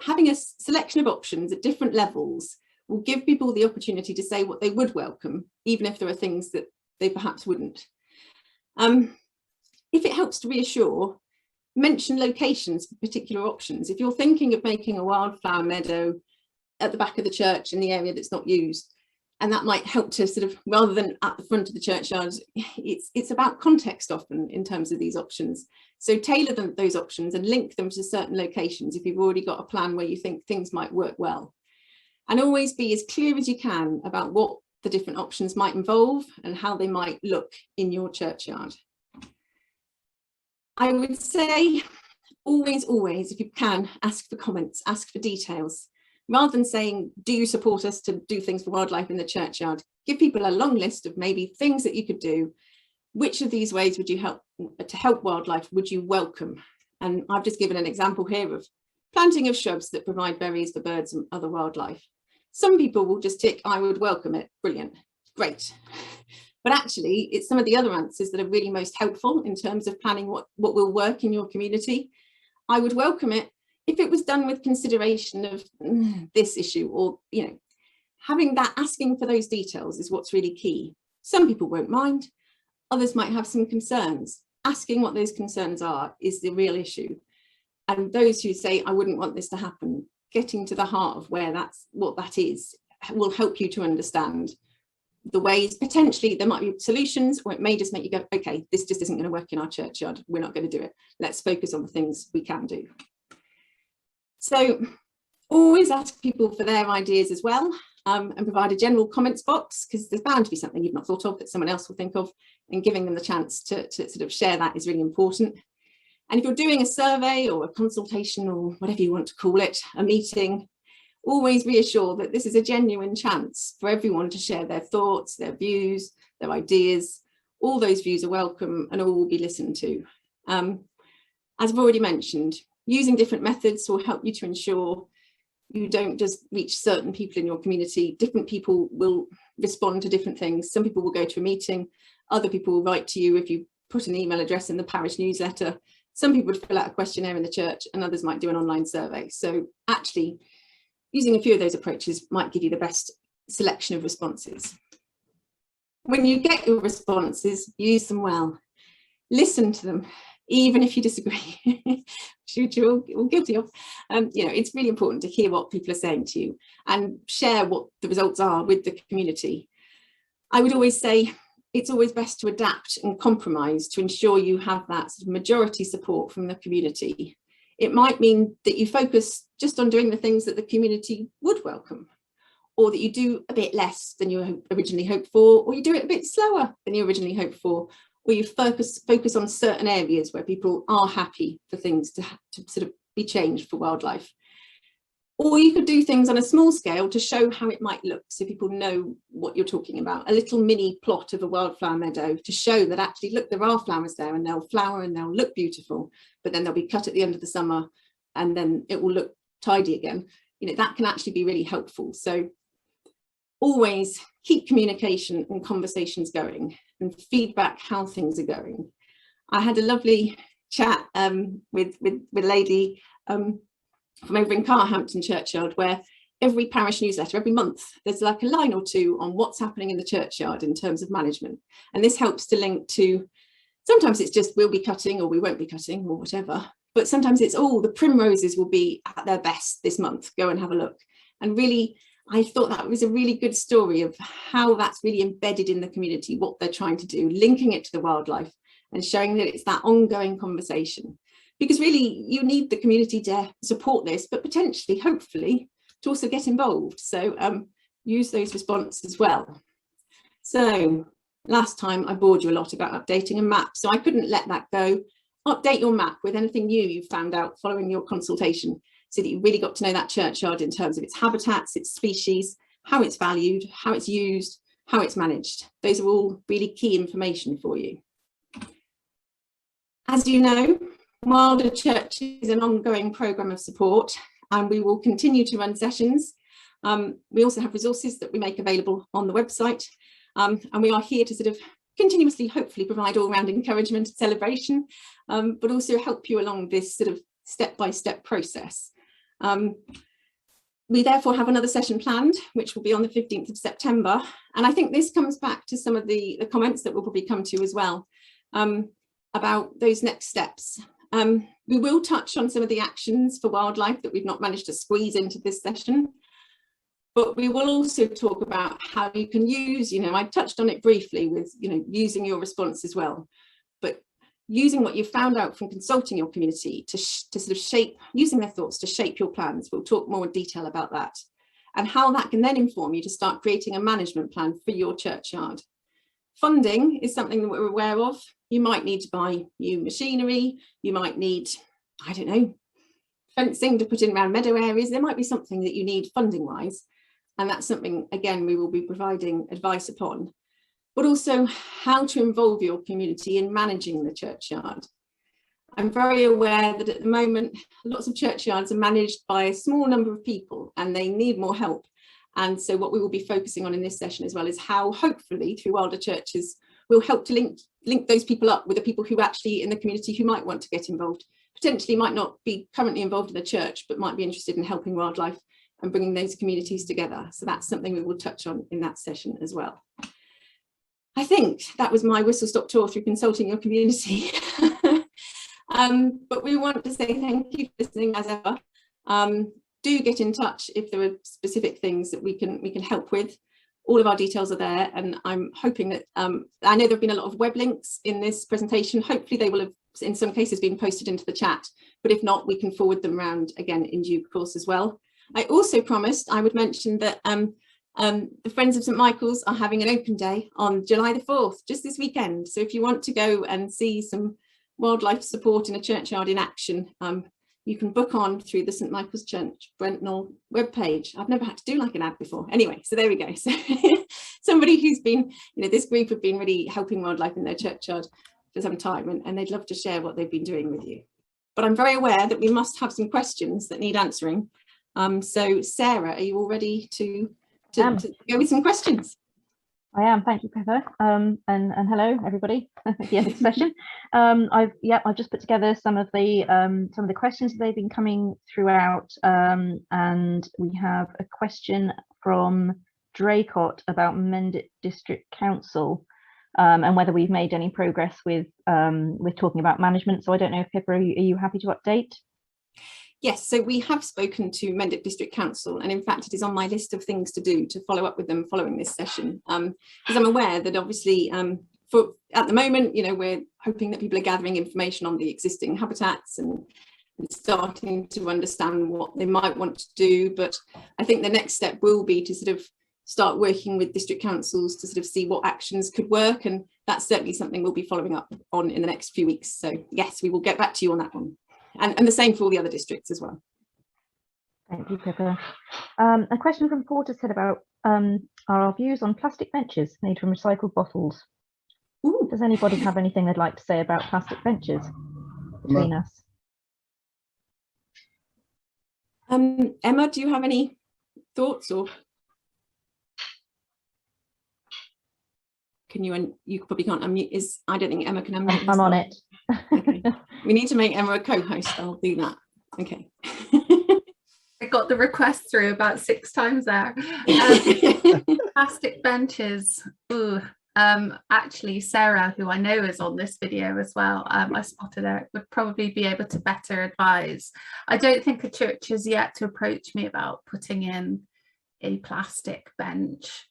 having a selection of options at different levels will give people the opportunity to say what they would welcome, even if there are things that they perhaps wouldn't. If it helps to reassure, mention locations for particular options. If you're thinking of making a wildflower meadow at the back of the church in the area that's not used, and that might help to sort of, rather than at the front of the churchyard, it's about context often in terms of these options. So tailor those options and link them to certain locations if you've already got a plan where you think things might work well. And always be as clear as you can about what the different options might involve and how they might look in your churchyard. I would say always, if you can, ask for comments, ask for details. Rather than saying, do you support us to do things for wildlife in the churchyard? Give people a long list of maybe things that you could do. Which of these ways would you help wildlife would you welcome? And I've just given an example here of planting of shrubs that provide berries for birds and other wildlife. Some people will just tick, I would welcome it. Brilliant, great. But actually, it's some of the other answers that are really most helpful in terms of planning what will work in your community. I would welcome it if it was done with consideration of this issue, or, you know, having that, asking for those details is what's really key. Some people won't mind, others might have some concerns. Asking what those concerns are is the real issue. And those who say, I wouldn't want this to happen, getting to the heart of what that is will help you to understand the ways. Potentially there might be solutions, or it may just make you go, okay, this just isn't going to work in our churchyard, we're not going to do it, let's focus on the things we can do. So always ask people for their ideas as well, and provide a general comments box, because there's bound to be something you've not thought of that someone else will think of, and giving them the chance to sort of share that is really important. And if you're doing a survey or a consultation or whatever you want to call it, a meeting, always reassure that this is a genuine chance for everyone to share their thoughts, their views, their ideas. All those views are welcome and all will be listened to. As I've already mentioned, using different methods will help you to ensure you don't just reach certain people in your community. Different people will respond to different things. Some people will go to a meeting, other people will write to you if you put an email address in the parish newsletter. Some people would fill out a questionnaire in the church and others might do an online survey. So actually, using a few of those approaches might give you the best selection of responses. When you get your responses, use them well. Listen to them, even if you disagree, which you're all guilty of. It's really important to hear what people are saying to you and share what the results are with the community. I would always say it's always best to adapt and compromise to ensure you have that sort of majority support from the community. It might mean that you focus just on doing the things that the community would welcome, or that you do a bit less than you originally hoped for, or you do it a bit slower than you originally hoped for, or you focus on certain areas where people are happy for things to sort of be changed for wildlife. Or you could do things on a small scale to show how it might look, so people know what you're talking about. A little mini plot of a wildflower meadow to show that actually, look, there are flowers there and they'll flower and they'll look beautiful, but then they'll be cut at the end of the summer and then it will look tidy again. That can actually be really helpful. So always keep communication and conversations going and feedback how things are going. I had a lovely chat with a lady from over in Carhampton Churchyard, where every parish newsletter, every month, there's like a line or two on what's happening in the churchyard in terms of management. And this helps to link to, sometimes it's just we'll be cutting or we won't be cutting or whatever, but sometimes it's, oh, the primroses will be at their best this month, go and have a look. And really, I thought that was a really good story of how that's really embedded in the community, what they're trying to do, linking it to the wildlife and showing that it's that ongoing conversation. Because really you need the community to support this, but potentially, hopefully, to also get involved. So use those responses as well. So last time I bored you a lot about updating a map, so I couldn't let that go. Update your map with anything new you found out following your consultation, so that you really got to know that churchyard in terms of its habitats, its species, how it's valued, how it's used, how it's managed. Those are all really key information for you. As you know, Wilder Church is an ongoing programme of support, and we will continue to run sessions. We also have resources that we make available on the website, and we are here to sort of continuously, hopefully, provide all-round encouragement and celebration, but also help you along this sort of step-by-step process. We therefore have another session planned, which will be on the 15th of September. And I think this comes back to some of the comments that we'll probably come to as well, about those next steps. We will touch on some of the actions for wildlife that we've not managed to squeeze into this session, but we will also talk about how you can use, I touched on it briefly with, using your response as well, but using what you've found out from consulting your community to sort of shape, using their thoughts to shape your plans. We'll talk more in detail about that and how that can then inform you to start creating a management plan for your churchyard. Funding is something that we're aware of. You might need to buy new machinery. You might need, I don't know, fencing to put in around meadow areas. There might be something that you need funding wise. And that's something, again, we will be providing advice upon, but also how to involve your community in managing the churchyard. I'm very aware that at the moment, lots of churchyards are managed by a small number of people and they need more help. And so what we will be focusing on in this session as well is how, hopefully, through Wilder Churches, we'll help to link those people up with the people who actually in the community who might want to get involved, potentially might not be currently involved in the church, but might be interested in helping wildlife and bringing those communities together. So that's something we will touch on in that session as well. I think that was my whistle-stop tour through consulting your community. But we want to say thank you for listening as ever. Do get in touch if there are specific things that we can help with. All of our details are there, and I'm hoping that, I know there have been a lot of web links in this presentation. Hopefully they will have, in some cases, been posted into the chat, but if not, we can forward them around again in due course as well. I also promised I would mention that the Friends of St Michael's are having an open day on July the 4th, just this weekend. So if you want to go and see some wildlife support in a churchyard in action, you can book on through the St Michael's Church Brentnall webpage. I've never had to do like an ad before. Anyway, so there we go. So somebody who's been, this group have been really helping wildlife in their churchyard for some time, and they'd love to share what they've been doing with you. But I'm very aware that we must have some questions that need answering. So Sarah, are you all ready to go with some questions? I am, thank you, Pippa, and hello everybody at the end of the session. I've just put together some of the questions that they've been coming throughout, and we have a question from Draycott about Mendip District Council, and whether we've made any progress with talking about management. So I don't know if Pippa, are you happy to update? Yes, so we have spoken to Mendip District Council, and in fact it is on my list of things to do to follow up with them following this session, because I'm aware that obviously at the moment, we're hoping that people are gathering information on the existing habitats and starting to understand what they might want to do. But I think the next step will be to sort of start working with district councils to sort of see what actions could work, and that's certainly something we'll be following up on in the next few weeks. So yes, we will get back to you on that one. And the same for all the other districts as well. Thank you, Pippa. A question from Portishead about our views on plastic benches made from recycled bottles. Ooh. Does anybody have anything they'd like to say about plastic benches between us? Emma, do you have any thoughts, or can you probably can't unmute? I don't think Emma can unmute. I'm on it. Okay. We need to make Emma a co-host. I'll do that. Okay. I got the request through about 6 times there. Plastic benches. Ooh. Actually, Sarah, who I know is on this video as well, I spotted her, would probably be able to better advise. I don't think a church has yet to approach me about putting in a plastic bench.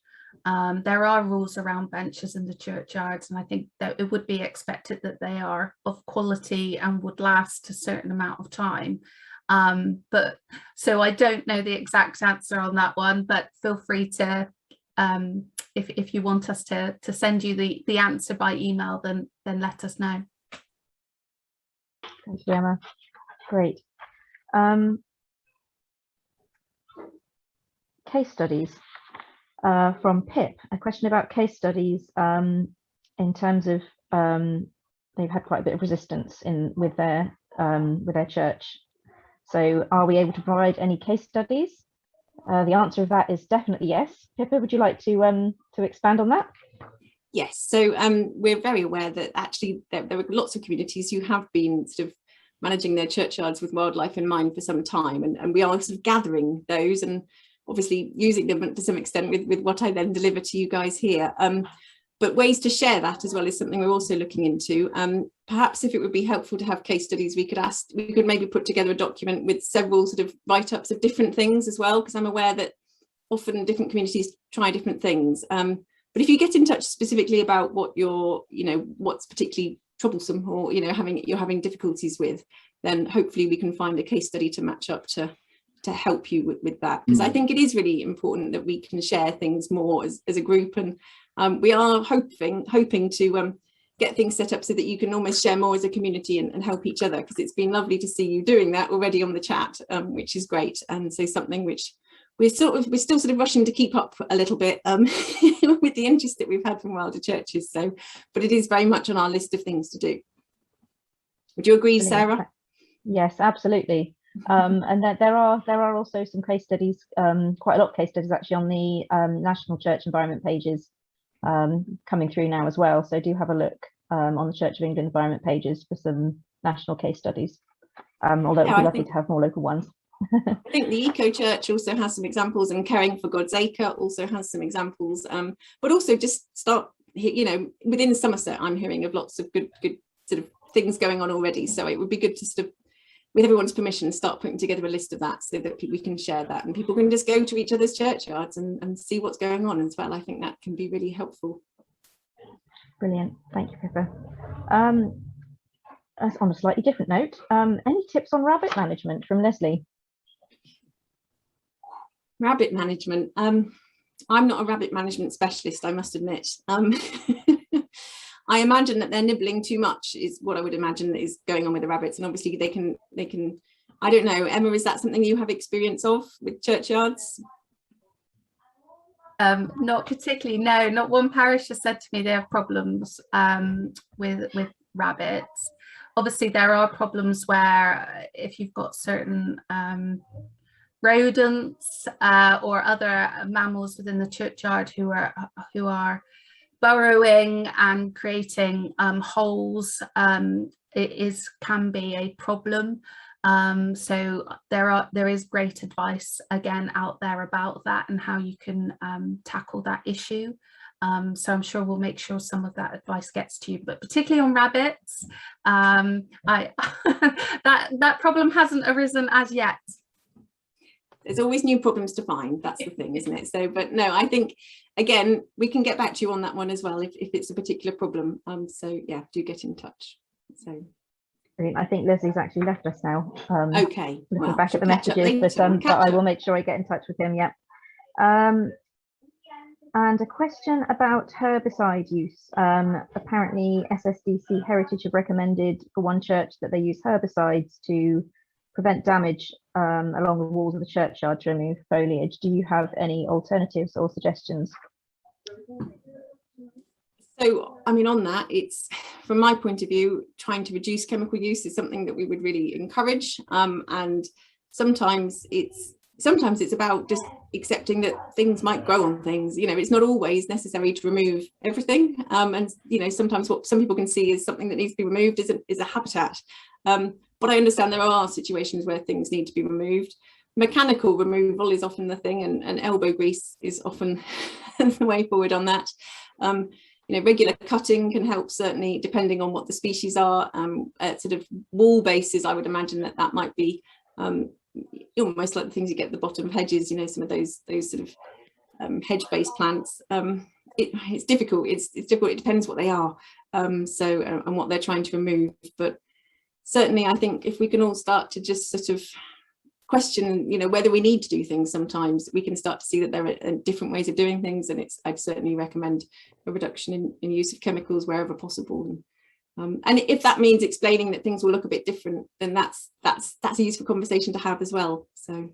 There are rules around benches in the churchyards, and I think that it would be expected that they are of quality and would last a certain amount of time. But so I don't know the exact answer on that one, but feel free to, if you want us to send you the answer by email, then let us know. Thank you, Emma. Great. Case studies. From Pip, a question about case studies in terms of they've had quite a bit of resistance with their church. So are we able to provide any case studies? The answer of that is definitely yes. Pippa, would you like to expand on that? Yes, so we're very aware that actually there are lots of communities who have been sort of managing their churchyards with wildlife in mind for some time, and we are sort of gathering those and obviously using them to some extent with what I then deliver to you guys here. But ways to share that as well is something we're also looking into. Perhaps if it would be helpful to have case studies, we could maybe put together a document with several sort of write-ups of different things as well, because I'm aware that often different communities try different things. But if you get in touch specifically about what what's particularly troublesome or you're having difficulties with, then hopefully we can find a case study to match up to help you with that, because I think it is really important that we can share things more as a group, and we are hoping to get things set up so that you can almost share more as a community and help each other, because it's been lovely to see you doing that already on the chat, which is great. And so something which we're still sort of rushing to keep up a little bit with the interest that we've had from wilder churches. So, but it is very much on our list of things to do. Would you agree, Sarah? Yes, absolutely. And there are also some case studies, quite a lot of case studies actually on the National Church Environment pages coming through now as well. So do have a look on the Church of England Environment pages for some national case studies, although it would be lovely to have more local ones. I think the Eco Church also has some examples, and Caring for God's Acre also has some examples, but also just start, within Somerset I'm hearing of lots of good sort of things going on already. So it would be good to sort of, with everyone's permission, start putting together a list of that so that we can share that and people can just go to each other's churchyards and see what's going on as well. I think that can be really helpful. Brilliant, thank you, Pippa. On a slightly different note, any tips on rabbit management from Leslie? Rabbit management. I'm not a rabbit management specialist, I must admit. I imagine that they're nibbling too much is what I would imagine is going on with the rabbits, and obviously they can I don't know, Emma, is that something you have experience of with churchyards? Not particularly, no. Not one parish has said to me they have problems with rabbits. Obviously, there are problems where if you've got certain rodents or other mammals within the churchyard who are burrowing and creating holes, it can be a problem. So there is great advice again out there about that and how you can tackle that issue. So I'm sure we'll make sure some of that advice gets to you, but particularly on rabbits, that problem hasn't arisen as yet. There's always new problems to find, that's the thing, isn't it? So, but no, I think again we can get back to you on that one as well if it's a particular problem. So yeah, do get in touch. So brilliant. I think Leslie's actually left us now. Okay, looking back at the messages, but I will make sure I get in touch with him. Yeah. And a question about herbicide use. Apparently SSDC Heritage have recommended for one church that they use herbicides to prevent damage along the walls of the churchyard to remove foliage. Do you have any alternatives or suggestions? So, I mean, on that, it's from my point of view, trying to reduce chemical use is something that we would really encourage. And sometimes it's about just accepting that things might grow on things. You know, it's not always necessary to remove everything. And you know, sometimes what some people can see is something that needs to be removed is a habitat. But I understand there are situations where things need to be removed. Mechanical removal is often the thing, and elbow grease is often the way forward on that. You know, regular cutting can help, certainly, depending on what the species are. At sort of wall bases, I would imagine that might be almost like the things you get at the bottom of hedges. You know, some of those sort of hedge-based plants. It's difficult. It's difficult. It depends what they are. And what they're trying to remove. But certainly, I think if we can all start to just sort of question, you know, whether we need to do things, sometimes we can start to see that there are different ways of doing things, and I'd certainly recommend a reduction in use of chemicals wherever possible. And if that means explaining that things will look a bit different, then that's a useful conversation to have as well. So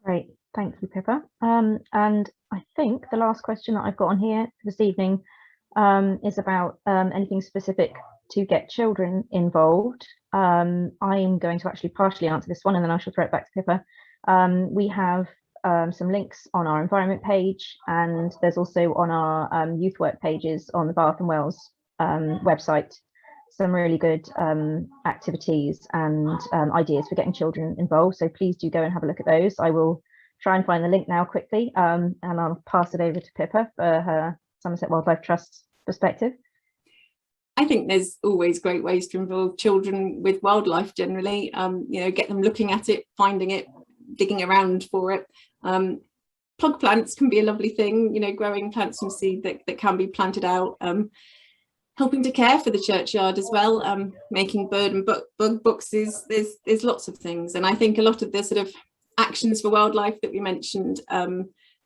great, thank you, Pippa. And I think the last question that I've got on here this evening is about anything specific to get children involved. I'm going to actually partially answer this one, and then I shall throw it back to Pippa. We have some links on our environment page, and there's also on our youth work pages on the Bath and Wells website some really good activities and ideas for getting children involved. So please do go and have a look at those. I will try and find the link now quickly, and I'll pass it over to Pippa for her Somerset Wildlife Trust perspective. I think there's always great ways to involve children with wildlife generally. You know, get them looking at it, finding it, digging around for it. Plug plants can be a lovely thing, you know, growing plants from seed that can be planted out. Helping to care for the churchyard as well, making bird and bug boxes. There's lots of things, and I think a lot of the sort of actions for wildlife that we mentioned,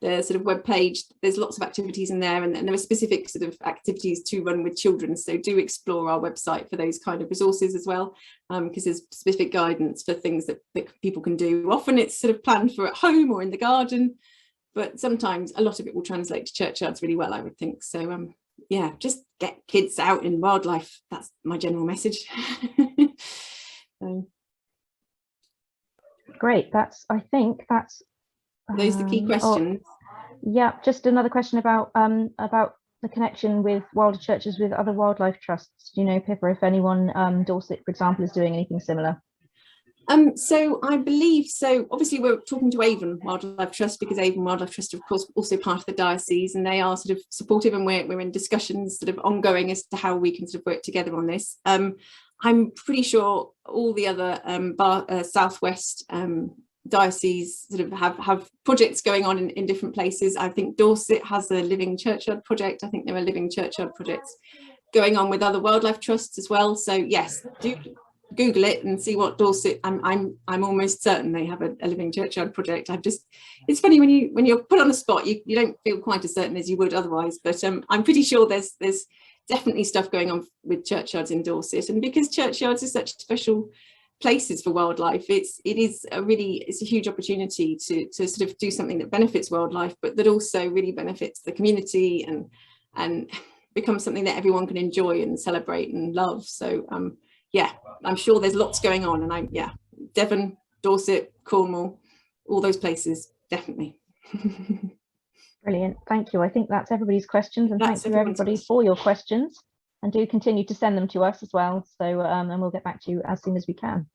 the sort of web page, there's lots of activities in there, and there are specific sort of activities to run with children. So do explore our website for those kind of resources as well, because there's specific guidance for things that people can do. Often it's sort of planned for at home or in the garden, but sometimes a lot of it will translate to churchyards really well, I would think. So yeah, just get kids out in wildlife. That's my general message. So. Great. I think that's those are the key questions. Yeah, just another question about the connection with wilder churches with other wildlife trusts. Do you know, Pippa, if anyone, Dorset, for example, is doing anything similar? So I believe so. Obviously, we're talking to Avon Wildlife Trust, because Avon Wildlife Trust, of course, also part of the diocese, and they are sort of supportive, and we're in discussions sort of ongoing as to how we can sort of work together on this. I'm pretty sure all the other southwest dioceses sort of have projects going on in different places. I think Dorset has a living churchyard project. I think there are living churchyard projects going on with other wildlife trusts as well. So yes, do Google it and see what Dorset. I'm almost certain they have a living churchyard project. It's funny when you're put on the spot, you don't feel quite as certain as you would otherwise. But I'm pretty sure there's definitely stuff going on with churchyards in Dorset, and because churchyards are such special places for wildlife. It's a huge opportunity to sort of do something that benefits wildlife, but that also really benefits the community and becomes something that everyone can enjoy and celebrate and love. So yeah, I'm sure there's lots going on, and Devon, Dorset, Cornwall, all those places, definitely. Brilliant, thank you. I think that's everybody's questions, and That's thank you everybody for your questions, and do continue to send them to us as well. So and we'll get back to you as soon as we can.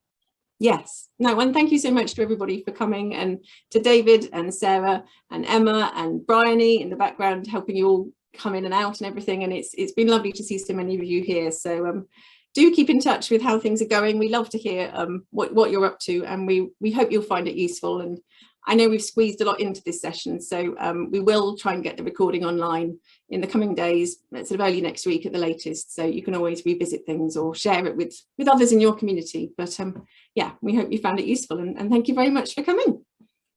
Yes, no, and thank you so much to everybody for coming, and to David and Sarah and Emma and Bryony in the background helping you all come in and out and everything. And it's been lovely to see so many of you here. So do keep in touch with how things are going. We love to hear what you're up to, and we hope you'll find it useful. And I know we've squeezed a lot into this session, so we will try and get the recording online in the coming days, sort of early next week at the latest, so you can always revisit things or share it with others in your community. But yeah, we hope you found it useful, and thank you very much for coming.